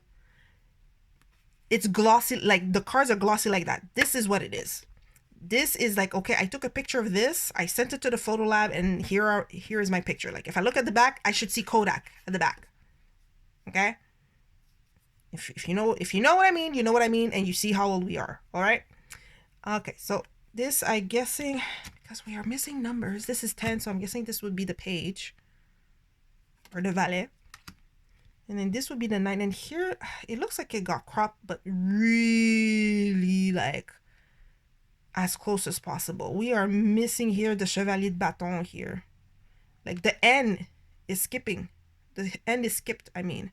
It's glossy, like the cards are glossy like that. This is what it is. This is like, okay, I took a picture of this, I sent it to the photo lab, and here is my picture. Like if I look at the back, I should see Kodak at the back. Okay? If you know what I mean, you know what I mean, and you see how old we are. All right? Okay, so this, I'm guessing, because we are missing numbers, this is 10, so I'm guessing this would be the page or the valet. And then this would be the 9. And here, it looks like it got cropped, but really like as close as possible. We are missing here the Chevalier de Bâton here. Like the N is skipping. The N is skipped, I mean.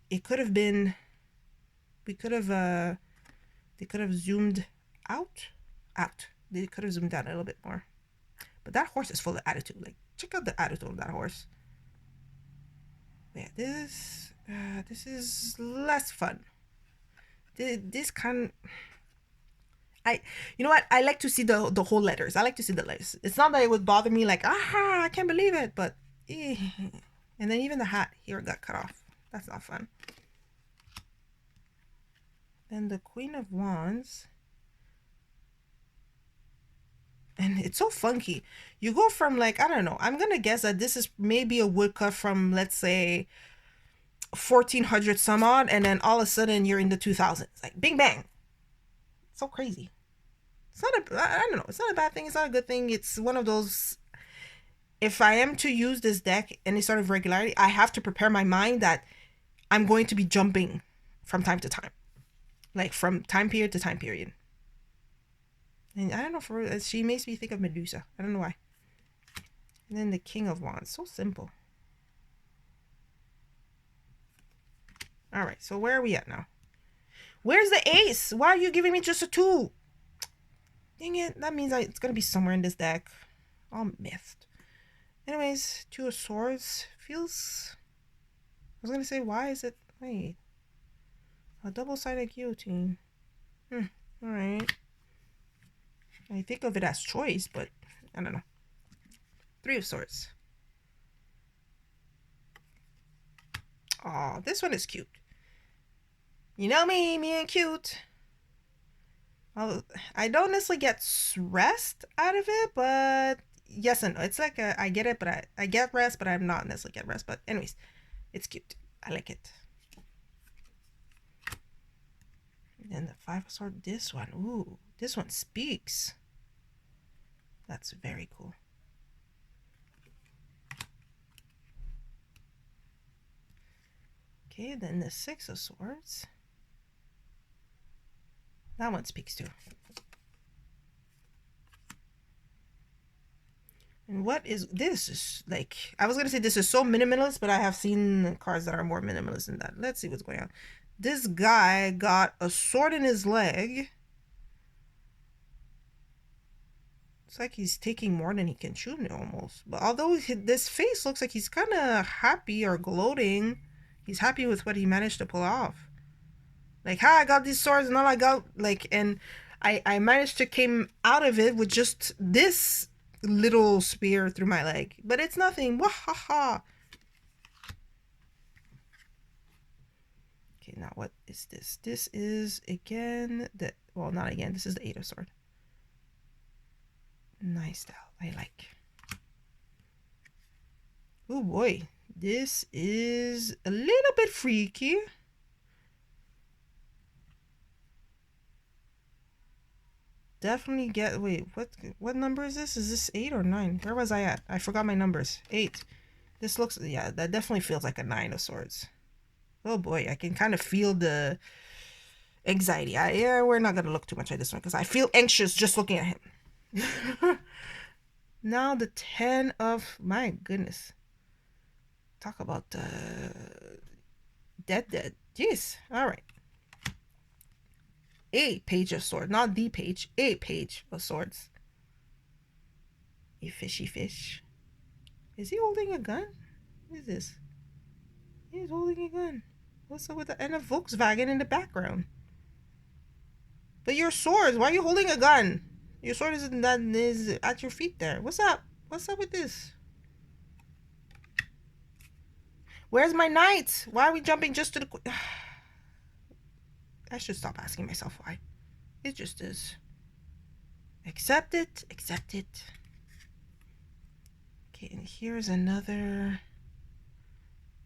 It could have been, they could have zoomed out. They could have zoomed out a little bit more. But that horse is full of attitude. Like, check out the attitude of that horse. Yeah, this is less fun. This kind, you know what? I like to see the whole letters. I like to see the letters. It's not that it would bother me like, I can't believe it, but and then even the hat here got cut off. That's not fun. Then the Queen of Wands. And it's so funky. You go from like, I don't know, I'm gonna guess that this is maybe a woodcut from, let's say, 1400 some odd, and then all of a sudden you're in the 2000s. Like bing bang. So crazy. It's not I don't know, it's not a bad thing, it's not a good thing. It's one of those, if I am to use this deck any sort of regularity, I have to prepare my mind that I'm going to be jumping from time to time. Like from time period to time period. And I don't know, she makes me think of Medusa. I don't know why. And then the King of Wands. So simple. All right, so where are we at now? Where's the ace? Why are you giving me just a 2? Dang it. That means it's going to be somewhere in this deck. All missed. Anyways, 2 of Swords. Feels... I was going to say, why is it... Wait. A double-sided guillotine. All right. I think of it as choice, but I don't know. 3 of Swords. Oh, this one is cute. You know me and cute. I don't necessarily get rest out of it, but yes and no. It's like I get it, but I get rest, but I'm not necessarily get rest. But anyways, it's cute. I like it. And then the 5 of Swords. This one, ooh, this one speaks. That's very cool. Okay, then the Six of Swords. That one speaks to. And what is this? Is like, I was gonna say this is so minimalist, but I have seen cards that are more minimalist than that. Let's see what's going on. This guy got a sword in his leg. It's like he's taking more than he can chew almost. But although this face looks like he's kind of happy or gloating, he's happy with what he managed to pull off. Like, hi, I got these swords and all I got, like, and I managed to came out of it with just this little spear through my leg. But it's nothing. Wahaha. Okay, now what is this? This is, again, well, not again. This is the Eight of Swords. Nice style. I like. Oh boy, this is a little bit freaky. Definitely get. Wait, what number is this? Is this 8 or 9? Where was I at? I forgot my numbers. 8. This looks, yeah, that definitely feels like a 9 of Swords. Oh boy, I can kind of feel the anxiety. Yeah, we're not gonna look too much at this one because I feel anxious just looking at him. Now the 10 of, my goodness. Talk about dead. Jeez. All right. A page of swords, not the page. A page of swords. A fishy fish. Is he holding a gun? What is this? He's holding a gun. What's up with the and a Volkswagen in the background? But your swords, why are you holding a gun? Your sword is at your feet there. What's up? What's up with this? Where's my knight? Why are we jumping just to the... I should stop asking myself why. It just is. Accept it. Accept it. Okay, and here's another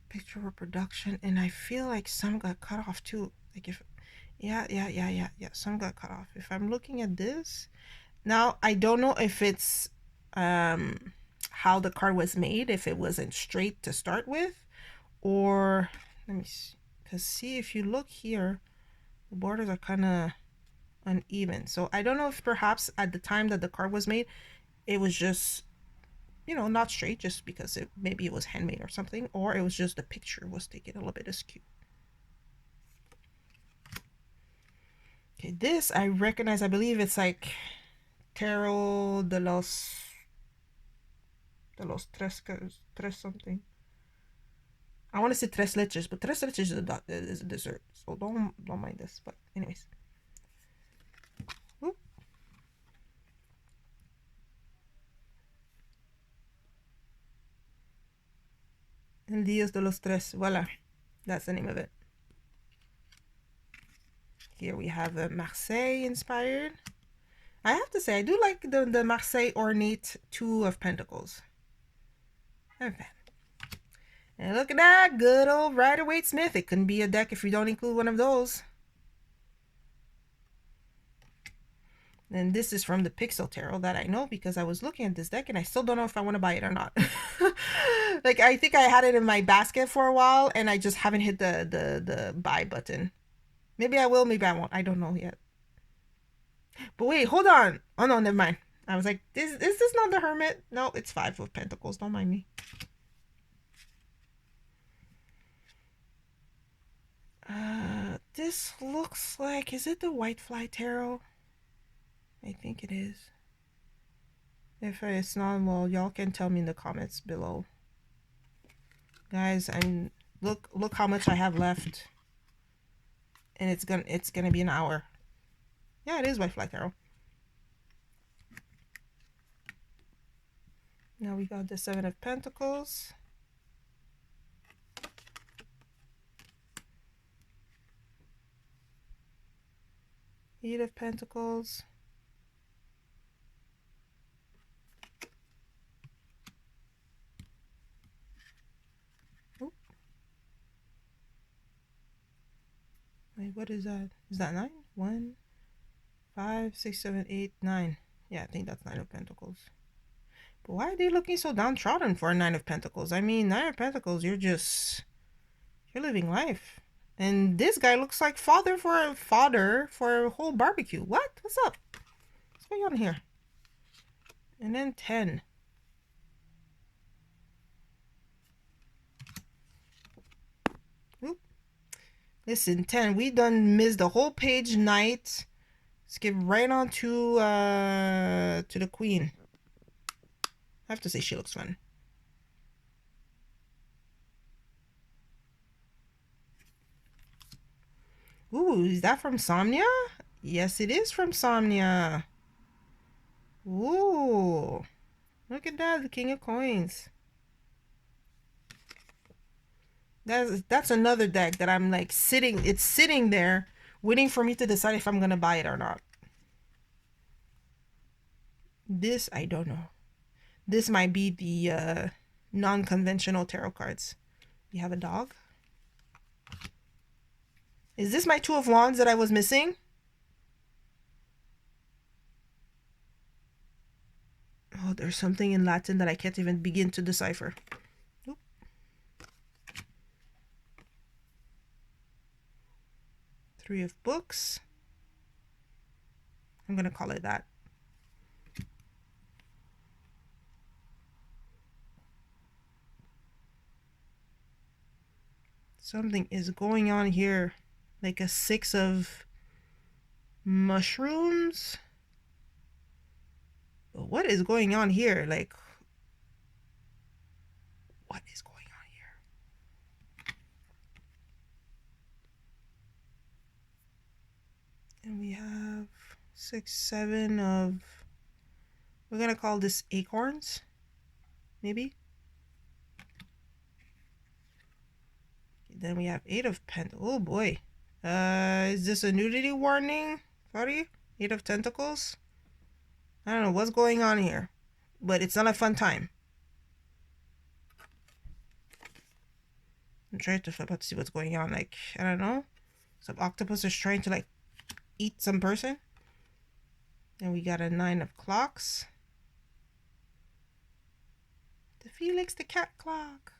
picture reproduction. And I feel like some got cut off too. Like if... Yeah. Some got cut off. If I'm looking at this... Now, I don't know if it's how the card was made. If it wasn't straight to start with. Or... Let me see. Because see, if you look here... The borders are kind of uneven. So I don't know if perhaps at the time that the card was made, it was just, you know, not straight just because maybe it was handmade or something. Or it was just the picture was taken a little bit askew. Okay, this I recognize. I believe it's like Tarot de los tres something. I want to say tres leches, but tres leches is a dessert, so don't mind this. But anyways, whoop. El Dios de los Tres. Voila, that's the name of it. Here we have a Marseille inspired. I have to say, I do like the Marseille ornate Two of Pentacles. Okay. And look at that, good old Rider-Waite Smith. It couldn't be a deck if you don't include one of those. And this is from the Pixel Tarot that I know because I was looking at this deck and I still don't know if I want to buy it or not. Like, I think I had it in my basket for a while and I just haven't hit the buy button. Maybe I will, maybe I won't. I don't know yet. But wait, hold on. Oh no, never mind. I was like, is this not the Hermit? No, it's Five of Pentacles. Don't mind me. This looks like, is it the White Fly Tarot? I think it is. If it's not, well, y'all can tell me in the comments below. Guys, look how much I have left. And it's gonna be an hour. Yeah, it is White Fly Tarot. Now we got the Seven of Pentacles. Eight of Pentacles. Oop. Wait, what is that? Is that 9? 1, 5, 6, 7, 8, 9. Yeah, I think that's Nine of Pentacles. But why are they looking so downtrodden for a Nine of Pentacles? I mean, Nine of Pentacles, you're living life. And this guy looks like fodder for a whole barbecue. What? What's up? What's going on here? And then 10. Oop. Listen, 10. We done missed the whole page Knight. Skip right on to the Queen. I have to say she looks fun. Ooh, is that from Somnia? Yes, it is from Somnia. Ooh. Look at that, the King of Coins. That's another deck that I'm like it's sitting there waiting for me to decide if I'm gonna buy it or not. This, I don't know. This might be the non-conventional tarot cards. You have a dog? Is this my Two of Wands that I was missing? Oh, there's something in Latin that I can't even begin to decipher. Oop. Three of Books. I'm gonna call it that. Something is going on here. Like a Six of Mushrooms. But what is going on here? Like, what is going on here? And we have 6, 7 of... We're gonna call this acorns. Maybe. Then we have 8 of Pentacles. Oh boy. Is this a nudity warning? Sorry? 8 of Tentacles? I don't know what's going on here. But it's not a fun time. I'm trying to flip out to see what's going on. Like, I don't know. Some octopus is trying to like eat some person. And we got a 9 of Clocks. The Felix the cat clock.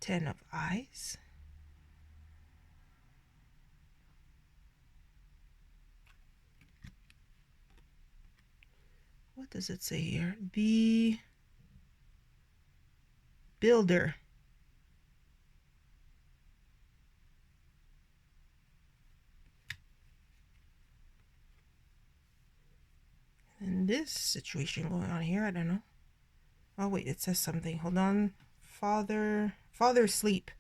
10 of Eyes. What does it say here? The Builder. And this situation going on here, I don't know. Oh wait, it says something. Hold on. Father Sleep.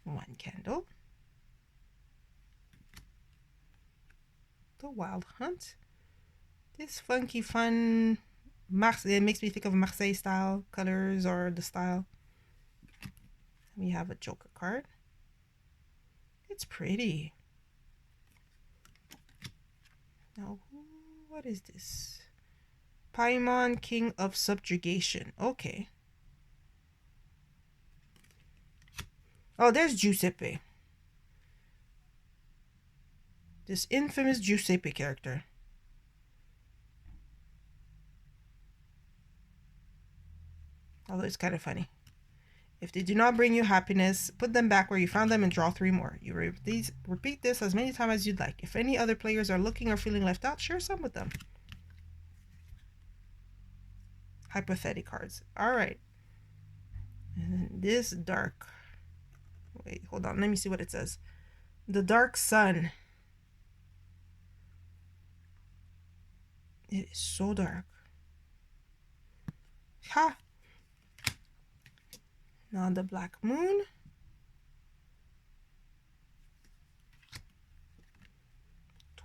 One candle. The Wild Hunt. This funky, fun it makes me think of Marseille style colors or the style. We have a Joker card. It's pretty. Now, what is this? Paimon, King of Subjugation. Okay. Oh, there's Giuseppe. This infamous Giuseppe character. Although it's kind of funny. If they do not bring you happiness, put them back where you found them and draw 3 more. You repeat this as many times as you'd like. If any other players are looking or feeling left out, share some with them. Hypothetic cards. Alright. And this dark... Wait, hold on. Let me see what it says. The Dark Sun. It is so dark. Ha! Now the Black Moon.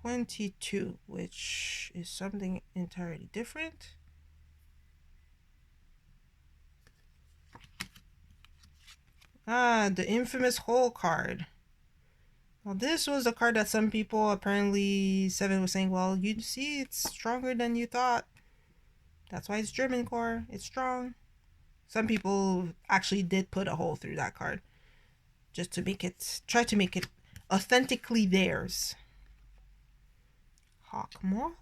$22, which is something entirely different. Ah, the infamous Hole card. Well, this was a card that some people, apparently Seven was saying, well, you see, it's stronger than you thought. That's why it's German core. It's strong. Some people actually did put a hole through that card. just to make it, try to make it authentically theirs. Hawkmoth.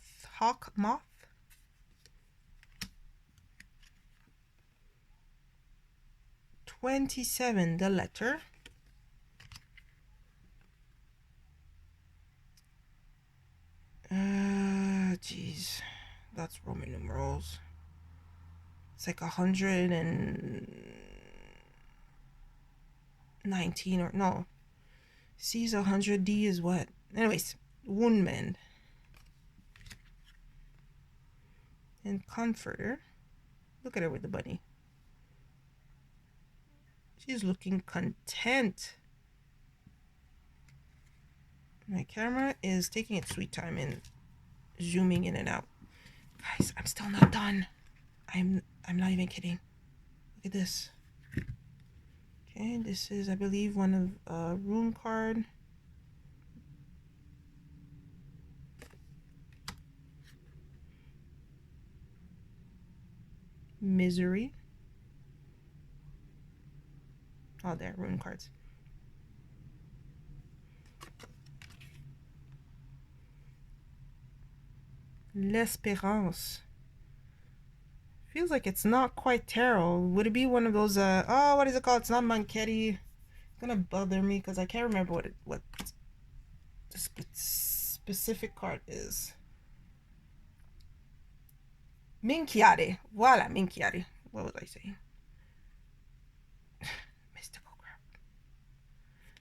27, the letter. Geez, that's Roman numerals. It's like 119 or no. C is 100, D is what? Anyways, wound mend. And comforter. Look at her with the bunny. She's looking content. My camera is taking its sweet time and zooming in and out. Guys, I'm still not done. I'm not even kidding. Look at this. Okay, this is, I believe, one of rune card. Misery. Oh, there, rune cards. L'Espérance. Feels like it's not quite tarot. Would it be one of those, oh, what is it called? It's not Manchetti. It's gonna bother me because I can't remember what the specific card is. Minchiari. Voila, Minchiari. What was I saying? Mystical crap.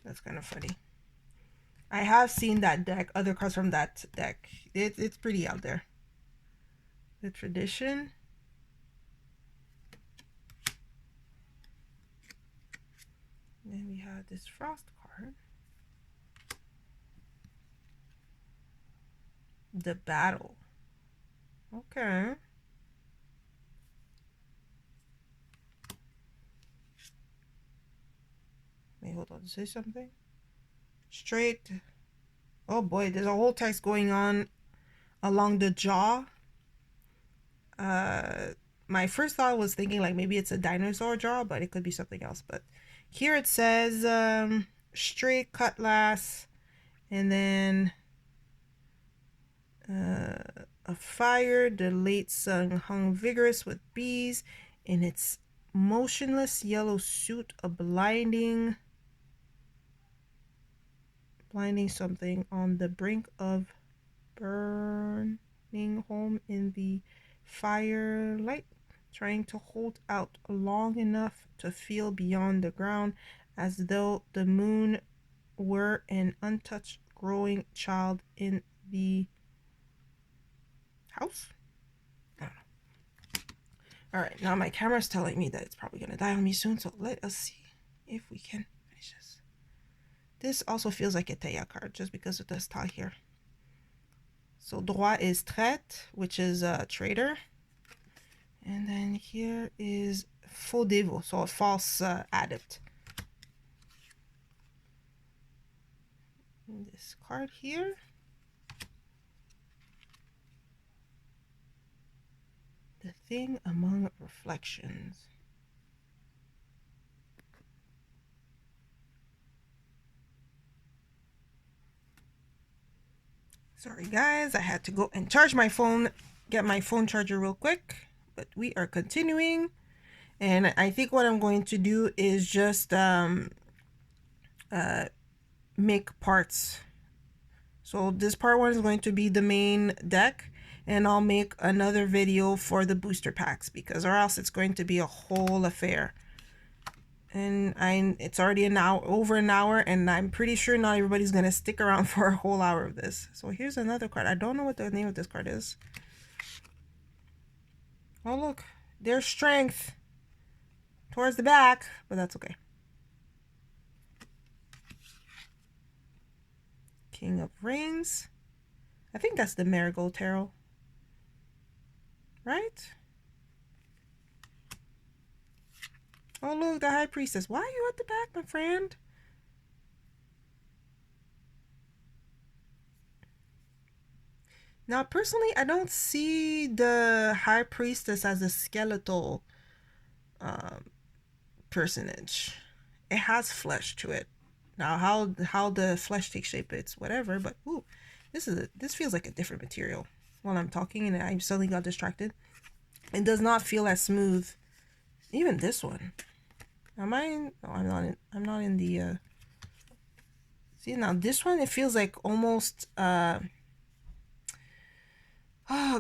That's kind of funny. I have seen that deck, other cards from that deck. It's pretty out there. The tradition. Then we have this frost card. The battle. Okay. Wait, hold on. Say something. Straight. Oh boy, there's a whole text going on along the jaw. My first thought was thinking like maybe it's a dinosaur jaw, but it could be something else. But here it says straight cutlass, and then a fire. The late sun hung vigorous with bees in its motionless yellow suit, a blinding something on the brink of burning home in the firelight, trying to hold out long enough to feel beyond the ground, as though the moon were an untouched growing child in the house. I don't know. All right, now my camera's telling me that it's probably gonna die on me soon, so let us see if we can finish this. This also feels like a Taya card just because of this tie here. So droit is traite, which is a traitor. And then here is faux dévot, so a false adept. And this card here. The thing among reflections. Sorry guys, I had to go and charge my phone, get my phone charger real quick, but we are continuing. And I think what I'm going to do is just make parts. So this part one is going to be the main deck, and I'll make another video for the booster packs, because or else it's going to be a whole affair. And it's already over an hour, and I'm pretty sure not everybody's gonna stick around for a whole hour of this. So here's another card. I don't know what the name of this card is. Oh look, there's strength towards the back, but that's okay. King of Reigns. I think that's the Marigold Tarot, right? Oh look, the High Priestess. Why are you at the back, my friend? Now, personally, I don't see the High Priestess as a skeletal personage. It has flesh to it. Now how the flesh takes shape, it's whatever, but ooh, this feels like a different material. While I'm talking and I suddenly got distracted. It does not feel as smooth. Even this one. Am I in? No, I'm not in the see, now this one, it feels like almost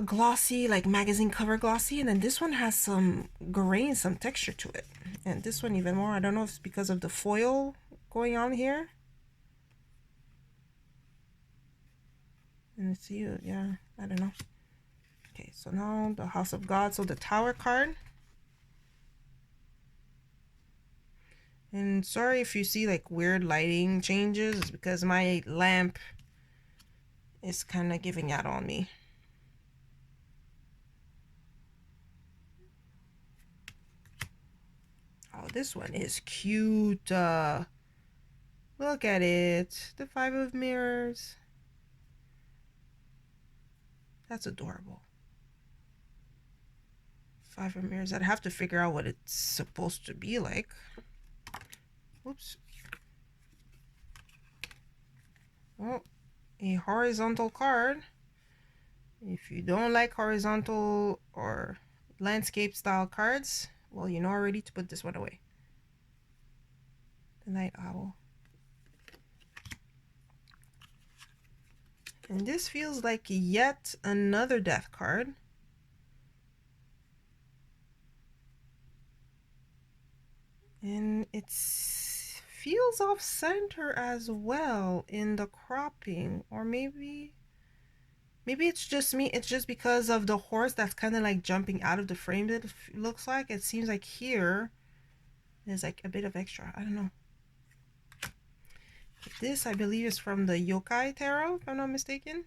glossy, like magazine cover glossy, and then this one has some grain, some texture to it, and this one even more. I don't know if it's because of the foil going on here. And it's you, yeah, I don't know. Okay, so now the House of God, so the Tower card. And sorry if you see like weird lighting changes, it's because my lamp is kind of giving out on me. Oh, this one is cute. Look at it. The Five of Mirrors. That's adorable. Five of Mirrors. I'd have to figure out what it's supposed to be like. Oops. Oh, a horizontal card. If you don't like horizontal or landscape style cards, well, you know already to put this one away. The Night Owl. And this feels like yet another death card. And it feels off center as well in the cropping, or maybe it's just me. It's just because of the horse that's kind of like jumping out of the frame. That it looks like, it seems like here there's like a bit of extra. I don't know. This, I believe, is from the Yokai Tarot, if I'm not mistaken.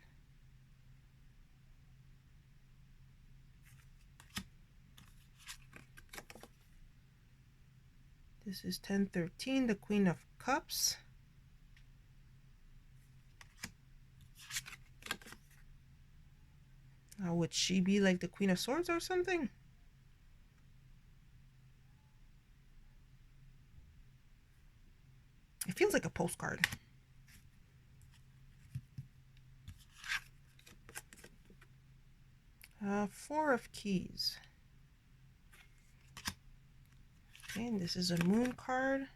This is 1013, the Queen of Cups. Now, would she be like the Queen of Swords or something? It feels like a postcard. Four of Keys. Okay, and this is a Moon card.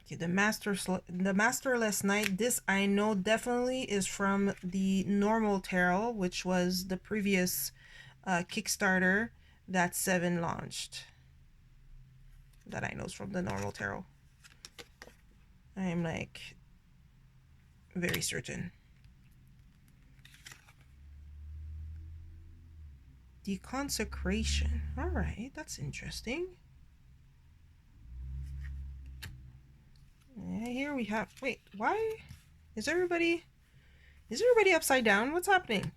Okay, the Masterless Knight. This I know definitely is from the normal tarot, which was the previous Kickstarter that Seven launched. That I know is from the normal tarot. I'm like very certain. The Consecration. All right, that's interesting. Yeah, here we have. Wait, why is everybody upside down? What's happening?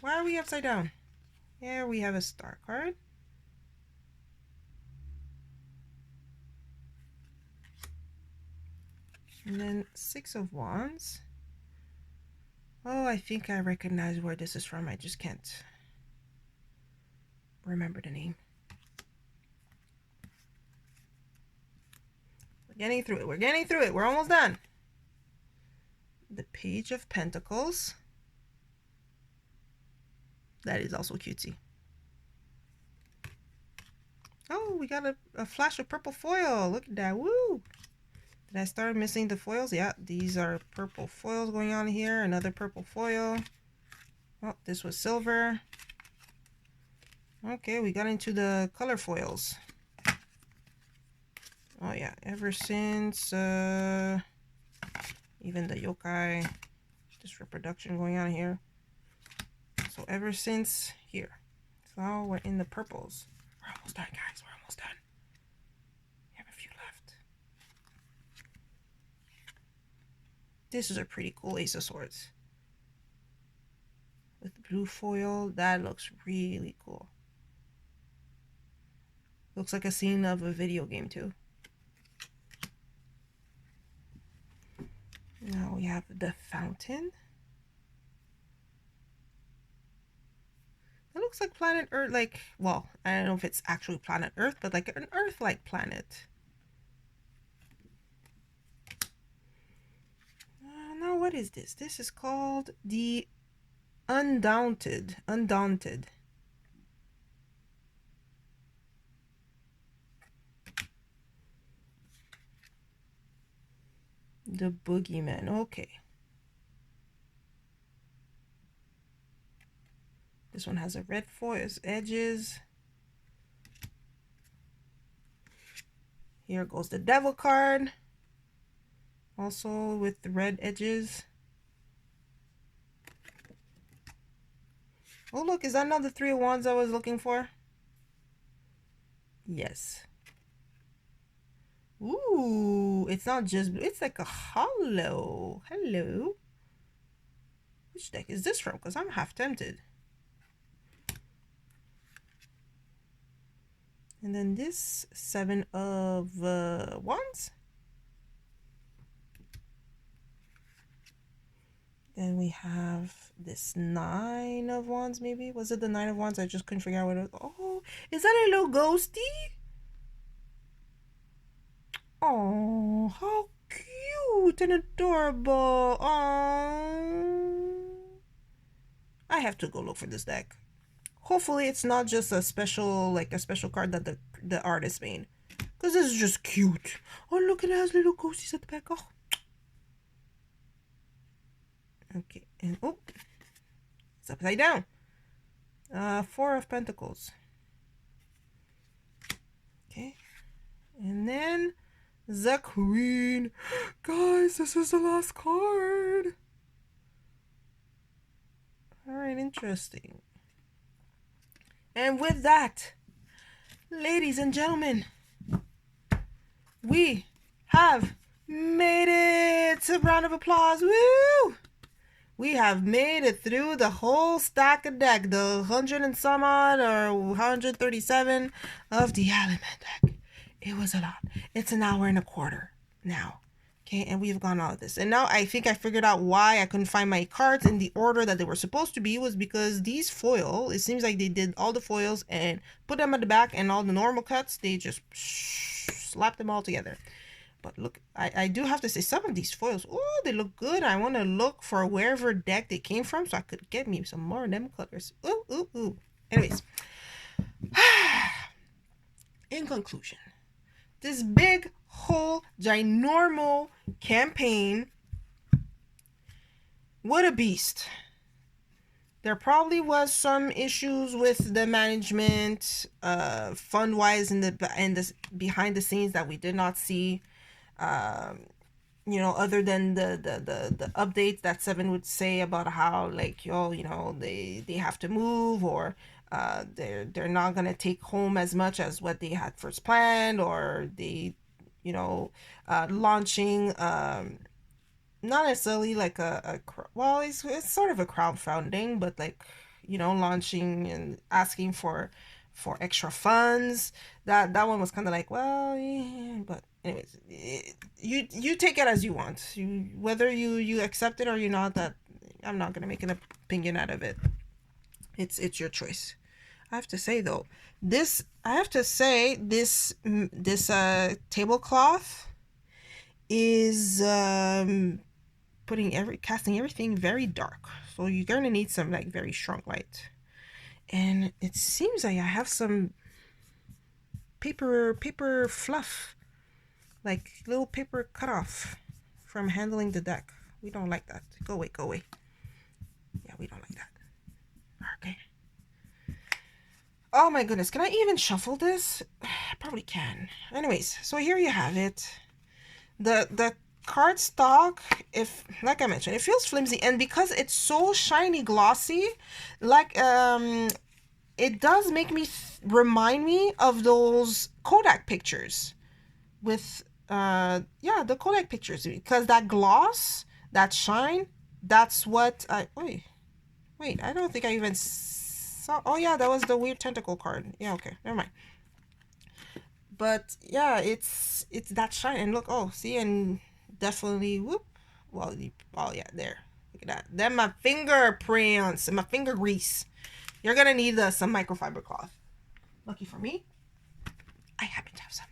Why are we upside down? Here we have a star card. And then Six of Wands. Oh, I think I recognize where this is from. I just can't remember the name. We're getting through it. We're getting through it. We're almost done. The Page of Pentacles. That is also cutesy. Oh, we got a flash of purple foil. Look at that. Woo! Did I start missing the foils? Yeah, these are purple foils going on here. Another purple foil. Oh, this was silver. Okay, we got into the color foils. Oh yeah, ever since even the yokai, this reproduction going on here. So ever since here. So we're in the purples. We're almost done, guys. We're almost done. We have a few left. This is a pretty cool Ace of Swords. With blue foil, that looks really cool. Looks like a scene of a video game too. Now we have the Fountain. It looks like planet Earth, like, well, I don't know if it's actually planet Earth, but like an Earth-like planet. Now what is this? This is called the Undaunted. The Boogeyman. Okay. This one has a red foil edges. Here goes the Devil card. Also with the red edges. Oh look, is that not the Three of Wands I was looking for? Yes. Ooh, it's not just blue, it's like a hollow. Hello. Which deck is this from? Because I'm half tempted. And then this Seven of Wands. Then we have this Nine of Wands, maybe? Was it the Nine of Wands? I just couldn't figure out what it was. Oh, is that a little ghosty? Oh, how cute and adorable. Oh, I have to go look for this deck. Hopefully it's not just a special, like a special card that the artist made. Because this is just cute. Oh, look, it has little ghosties at the back. Oh. Okay, and oh, it's upside down. Four of Pentacles. Okay, and then the Queen. Guys, this is the last card. All right, interesting. And with that, ladies and gentlemen, we have made it. A round of applause. Woo! We have made it through the whole stack of deck, the 100 and some odd or 137 of the Alleyman deck. It was a lot. It's an hour and a quarter now. Okay, and we've gone all of this. And now I think I figured out why I couldn't find my cards in the order that they were supposed to be, was because these foil, it seems like they did all the foils and put them at the back, and all the normal cuts, they just slapped them all together. But look, I do have to say, some of these foils, oh, they look good. I want to look for wherever deck they came from so I could get me some more of them colors. Ooh, ooh, ooh. Anyways, in conclusion, this big, whole, ginormal campaign, what a beast. There probably was some issues with the management, fund-wise, in the behind the scenes that we did not see. You know, other than the updates that Seven would say about how, like, yo, you know, they have to move, or they're not gonna take home as much as what they had first planned, or they, you know, launching not necessarily like well, it's sort of a crowdfunding, but like, you know, launching and asking for extra funds. That one was kind of like, well, yeah, but anyways, you take it as you want. Whether you accept it or you not, that I'm not gonna make an opinion out of it. It's your choice. I have to say though, this tablecloth is casting everything very dark, so you're gonna need some like very strong light. And it seems like I have some paper fluff, like little paper cut off from handling the deck. We don't like that. Go away. Yeah, we don't like that. Okay. Oh my goodness, can I even shuffle this? I probably can. Anyways, so here you have it. The card stock, if, like I mentioned, it feels flimsy, and because it's so shiny glossy, like it does make me remind me of those Kodak pictures with yeah, the Kodak pictures, because that gloss, that shine, that's what wait, I don't think I even saw. Oh yeah, that was the weird tentacle card. Yeah, okay, never mind. But yeah, it's that shine, and look, oh, see, and definitely, whoop, well, oh yeah, there, look at that. Then my fingerprints and my finger grease. You're gonna need some microfiber cloth. Lucky for me, I happen to have some.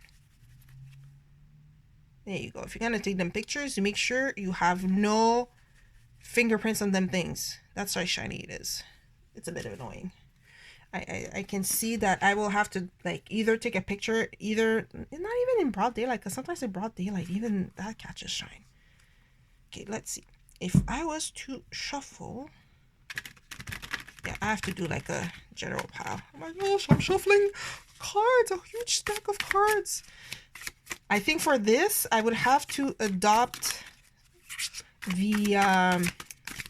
There you go. If you're gonna take them pictures, you make sure you have no fingerprints on them things. That's how shiny it is. It's a bit annoying. I can see that I will have to like either take a picture, either not even in broad daylight, because sometimes in broad daylight even that catches shine. Okay, let's see. If I was to shuffle, yeah, I have to do like a general pile. Oh my gosh, I'm shuffling cards, a huge stack of cards. I think for this I would have to adopt the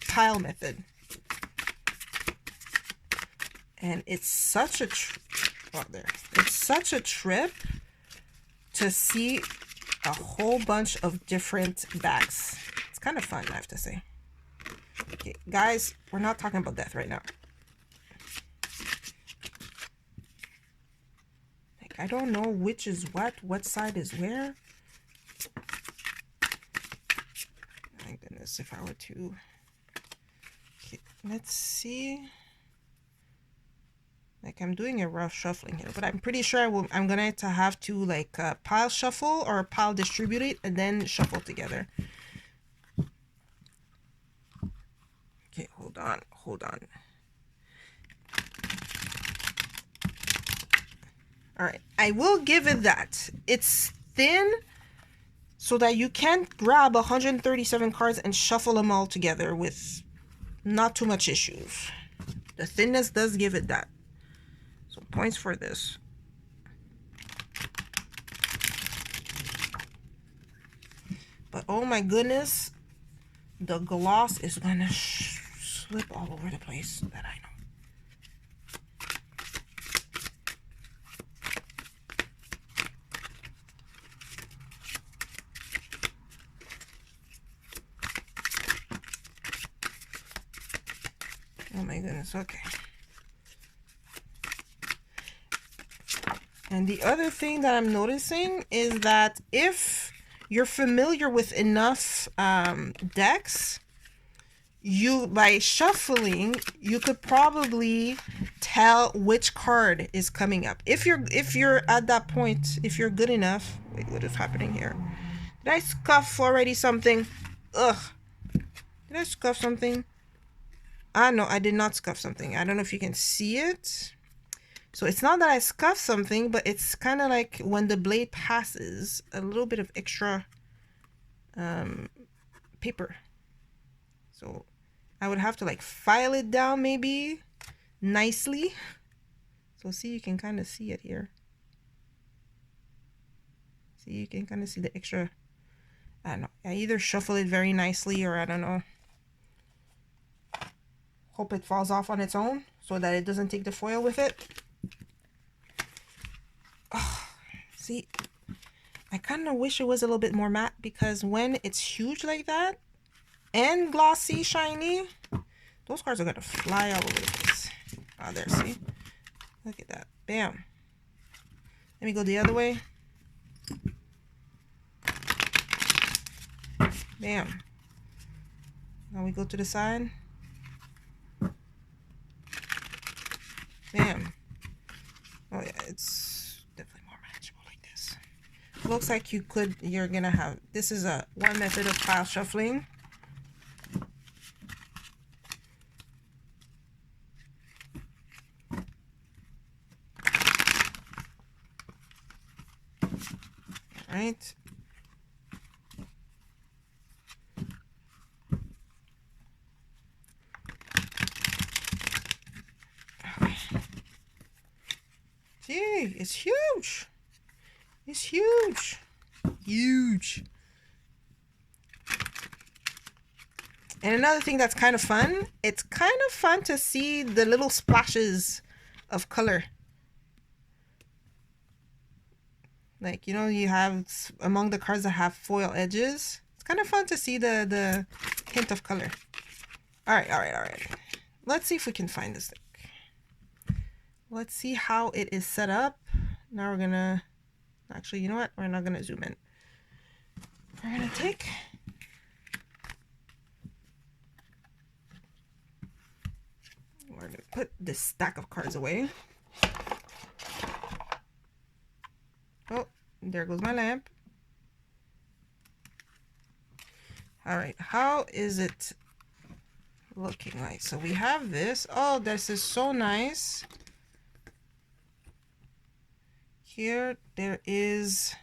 pile method. And it's such a it's such a trip to see a whole bunch of different backs. It's kind of fun, I have to say. Okay, guys, we're not talking about death right now. Like, I don't know which is what side is where. My goodness, if I were to... Okay, let's see. Like, I'm doing a rough shuffling here, but I'm pretty sure I'm gonna have to like pile shuffle or pile distribute it and then shuffle together. Okay, hold on. All right, I will give it that. It's thin so that you can grab 137 cards and shuffle them all together with not too much issues. The thinness does give it that. So points for this. But oh my goodness, the gloss is gonna slip all over the place, that I know. Oh my goodness, okay. And the other thing that I'm noticing is that if you're familiar with enough decks, by shuffling, you could probably tell which card is coming up. If you're at that point, if you're good enough. Wait, what is happening here? Did I scuff already something? Ugh. Did I scuff something? Ah, no, I did not scuff something. I don't know if you can see it. So it's not that I scuffed something, but it's kind of like when the blade passes, a little bit of extra paper. So I would have to like file it down maybe nicely. So see, you can kind of see it here. See, you can kind of see the extra. I don't know. I either shuffle it very nicely or I don't know. Hope it falls off on its own so that it doesn't take the foil with it. Oh, see, I kind of wish it was a little bit more matte, because when it's huge like that and glossy, shiny, those cards are going to fly all over the place. Oh, there, see? Look at that. Bam. Let me go the other way. Bam. Now we go to the side. Bam. Oh yeah, it's definitely more manageable like this. Looks like you're gonna have, this is one method of pile shuffling. All right. See, it's huge. It's huge. Huge. And another thing that's kind of fun, it's kind of fun to see the little splashes of color. Like, you know, you have among the cards that have foil edges. It's kind of fun to see the hint of color. All right. Let's see if we can find this thing. Let's see how it is set up. Now we're gonna, actually, you know what? We're not gonna zoom in. We're gonna take We're gonna put this stack of cards away. Oh, there goes my lamp. All right, how is it looking like? So we have this. Oh, this is so nice. Here there is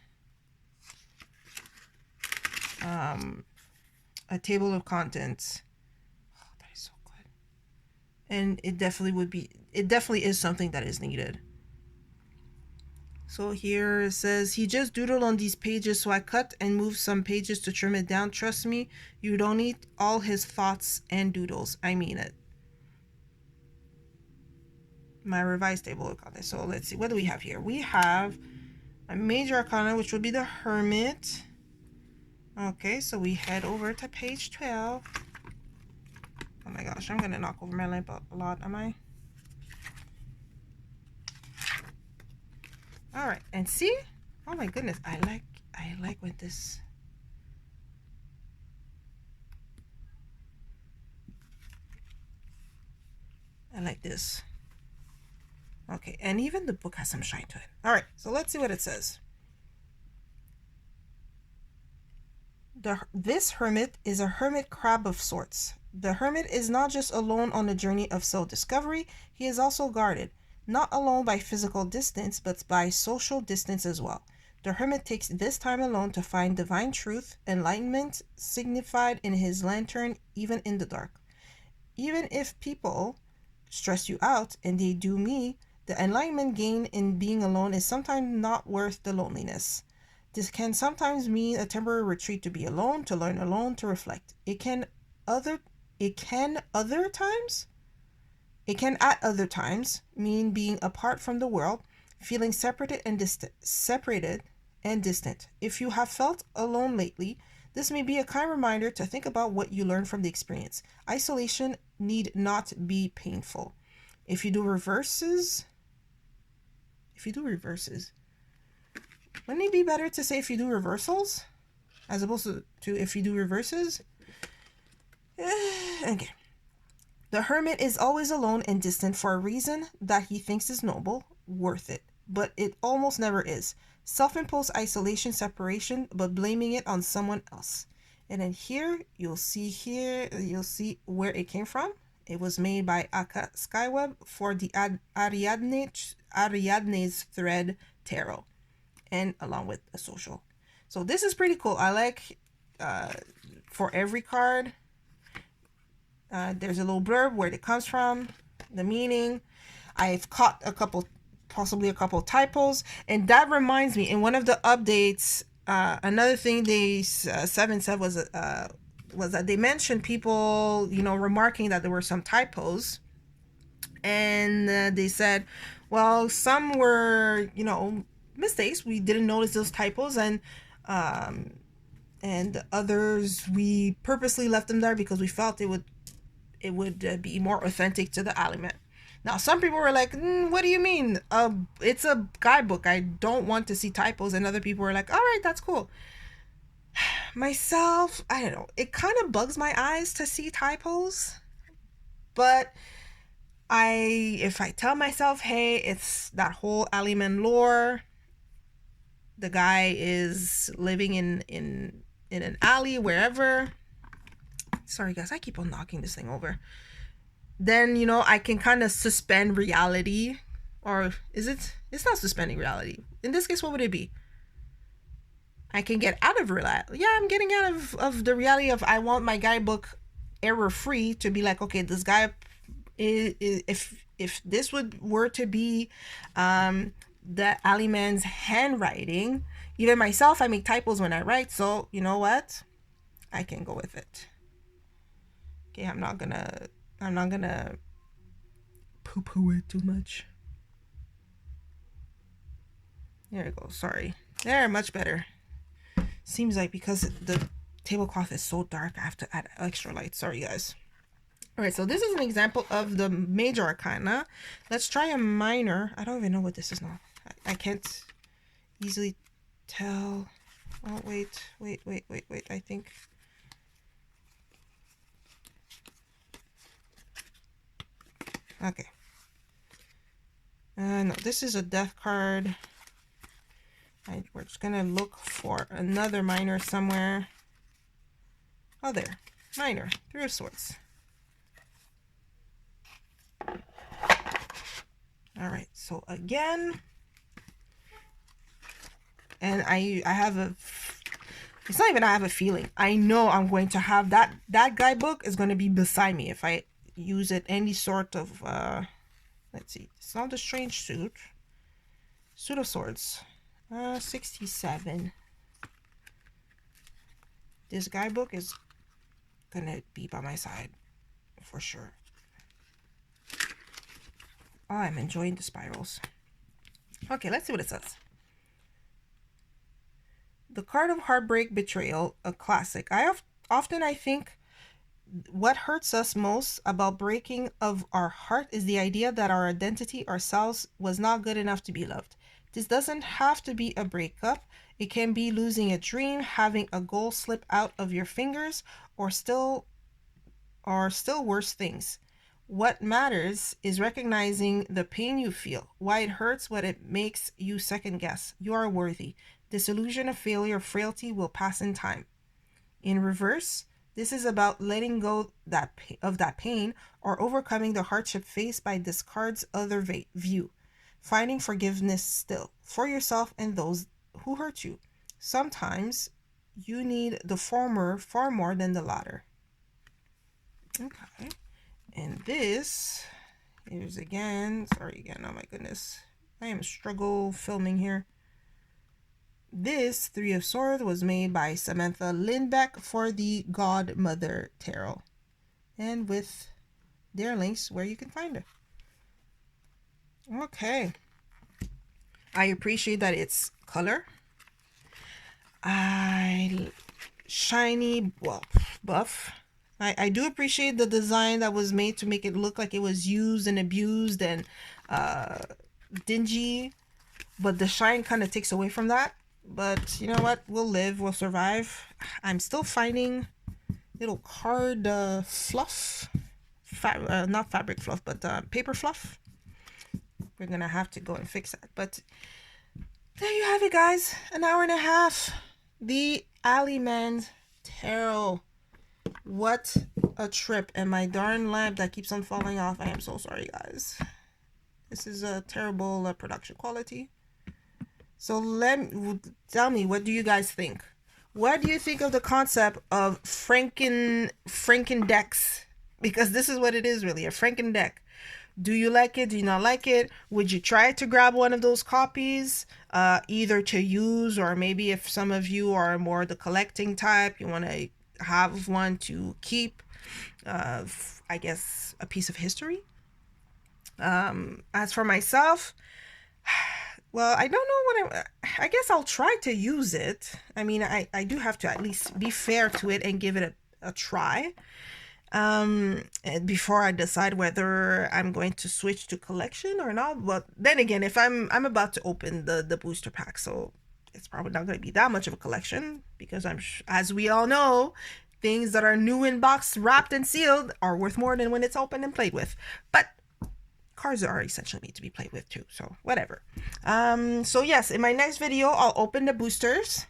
a table of contents. Oh, that is so good. And it definitely is something that is needed. So here it says, he just doodled on these pages, so I cut and moved some pages to trim it down. Trust me, you don't need all his thoughts and doodles. I mean it. My revised table of contents. So let's see, what do we have here? We have a major arcana, which would be the Hermit. Okay, so we head over to page 12. Oh my gosh, I'm gonna knock over my lamp a lot, am I? All right, and see? Oh my goodness, I like with this. I like this. Okay, and even the book has some shine to it. All right, so let's see what it says. This hermit is a hermit crab of sorts. The hermit is not just alone on the journey of self-discovery, he is also guarded, not alone by physical distance, but by social distance as well. The hermit takes this time alone to find divine truth, enlightenment signified in his lantern, even in the dark. Even if people stress you out, and they do me, the enlightenment gained in being alone is sometimes not worth the loneliness. This can sometimes mean a temporary retreat to be alone, to learn alone, to reflect. It can at other times mean being apart from the world, feeling separated and distant. If you have felt alone lately, this may be a kind reminder to think about what you learned from the experience. Isolation need not be painful. If you do reverses, wouldn't it be better to say if you do reversals as opposed to if you do reverses? Okay. The hermit is always alone and distant for a reason that he thinks is noble, worth it, but it almost never is. Self-imposed isolation, separation, but blaming it on someone else. And then here, you'll see where it came from. It was made by Aka Skyweb for the Ariadne's Thread Tarot, and along with a social. So this is pretty cool. I like for every card, there's a little blurb where it comes from, the meaning. I've caught possibly a couple typos, and that reminds me, in one of the updates, another thing they Seven said was that they mentioned people, remarking that there were some typos, and they said, well, some were, mistakes. We didn't notice those typos, and others we purposely left them there because we felt it would be more authentic to the Alleyman. Now, some people were like, what do you mean? It's a guidebook. I don't want to see typos. And other people were like, all right, that's cool. Myself, I don't know. It kind of bugs my eyes to see typos. But if I tell myself, hey, it's that whole Alleyman lore. The guy is living in an alley, wherever. Sorry, guys. I keep on knocking this thing over. Then, I can kind of suspend reality. Or is it? It's not suspending reality. In this case, what would it be? I can get out of reality. Yeah, I'm getting out of the reality of I want my guidebook error-free to be like, okay, this guy, if this were to be the Alleyman's handwriting, even myself, I make typos when I write. So, you know what? I can go with it. Okay, I'm not gonna poo-poo it too much. There we go. Sorry. There, much better. Seems like because the tablecloth is so dark, I have to add extra light. Sorry, guys. All right, so this is an example of the major arcana. Let's try a minor. I don't even know what this is now. I can't easily tell. Oh, wait. I think... Okay. No, this is a death card. We're just gonna look for another minor somewhere. Oh, there. Minor. 3 of Swords. Alright, so again. And I have a... It's not even I have a feeling. I know I'm going to have that guidebook is going to be beside me if I use it any sort of... let's see. It's not the Strange Suit. Suit of Swords. 67. This guidebook is gonna be by my side for sure. Oh, I'm enjoying the spirals. Okay, let's see what it says. The card of Heartbreak, Betrayal, a classic. Often I think what hurts us most about breaking of our heart is the idea that our identity, ourselves, was not good enough to be loved. This doesn't have to be a breakup. It can be losing a dream, having a goal slip out of your fingers, or still worse things. What matters is recognizing the pain you feel, why it hurts, what it makes you second guess. You are worthy. Disillusion of failure, frailty will pass in time. In reverse, this is about letting go of that pain or overcoming the hardship faced by discard's other view. Finding forgiveness still for yourself and those who hurt you. Sometimes you need the former far more than the latter. Okay. And this is again, sorry again, oh my goodness. I am struggle filming here. This 3 of Swords was made by Samantha Lindbeck for the Godmother Tarot. And with their links where you can find her. Okay. I appreciate that it's color. Shiny, well, buff. I do appreciate the design that was made to make it look like it was used and abused and dingy. But the shine kind of takes away from that. But you know what? We'll live. We'll survive. I'm still finding little card fluff. Not fabric fluff, but paper fluff. We're going to have to go and fix that. But there you have it, guys. An hour and a half. The Alleyman Tarot. What a trip. And my darn lamp that keeps on falling off. I am so sorry, guys. This is a terrible production quality. So tell me, what do you guys think? What do you think of the concept of Frankendecks? Because this is what it is really, a Frankendeck. Do you like it? Do you not like it? Would you try to grab one of those copies, either to use, or maybe if some of you are more the collecting type, you want to have one to keep, I guess, a piece of history. As for myself, well, I don't know what I guess I'll try to use it. I mean, I do have to at least be fair to it and give it a try. Before I decide whether I'm going to switch to collection or not. But then again, if I'm about to open the booster pack, so it's probably not going to be that much of a collection, because as we all know, things that are new in box, wrapped and sealed are worth more than when it's opened and played with. But cards are essentially made to be played with too, so whatever. So yes, in my next video, I'll open the boosters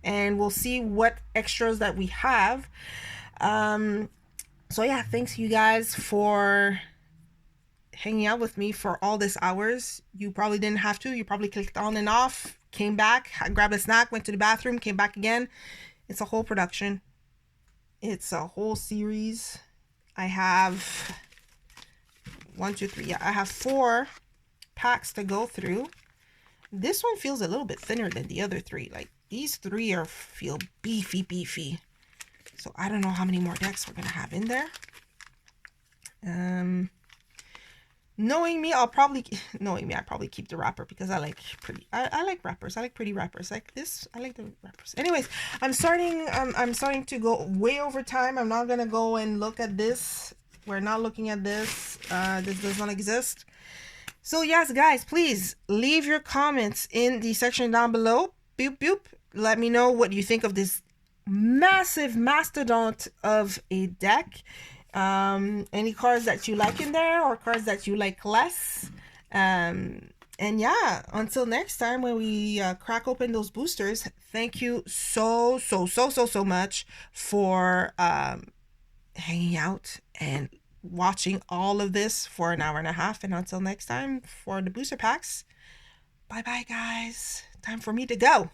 and we'll see what extras that we have. So yeah, thanks you guys for hanging out with me for all this hours. You probably didn't have to. You probably clicked on and off, came back, grabbed a snack, went to the bathroom, came back again. It's a whole production. It's a whole series. I have 1, 2, 3. Yeah, I have 4 packs to go through. This one feels a little bit thinner than the other 3. Like these 3 feel beefy. So I don't know how many more decks we're gonna have in there. Knowing me, I probably keep the wrapper because I like wrappers. I like pretty wrappers like this. I like the wrappers. Anyways, I'm starting to go way over time. I'm not gonna go and look at this. We're not looking at this. This does not exist. So yes, guys, please leave your comments in the section down below. Boop boop. Let me know what you think of this massive mastodon of a deck. Any cards that you like in there or cards that you like less. And yeah, until next time when we crack open those boosters, thank you so much for hanging out and watching all of this for an hour and a half. And until next time for the booster packs, bye bye guys. Time for me to go.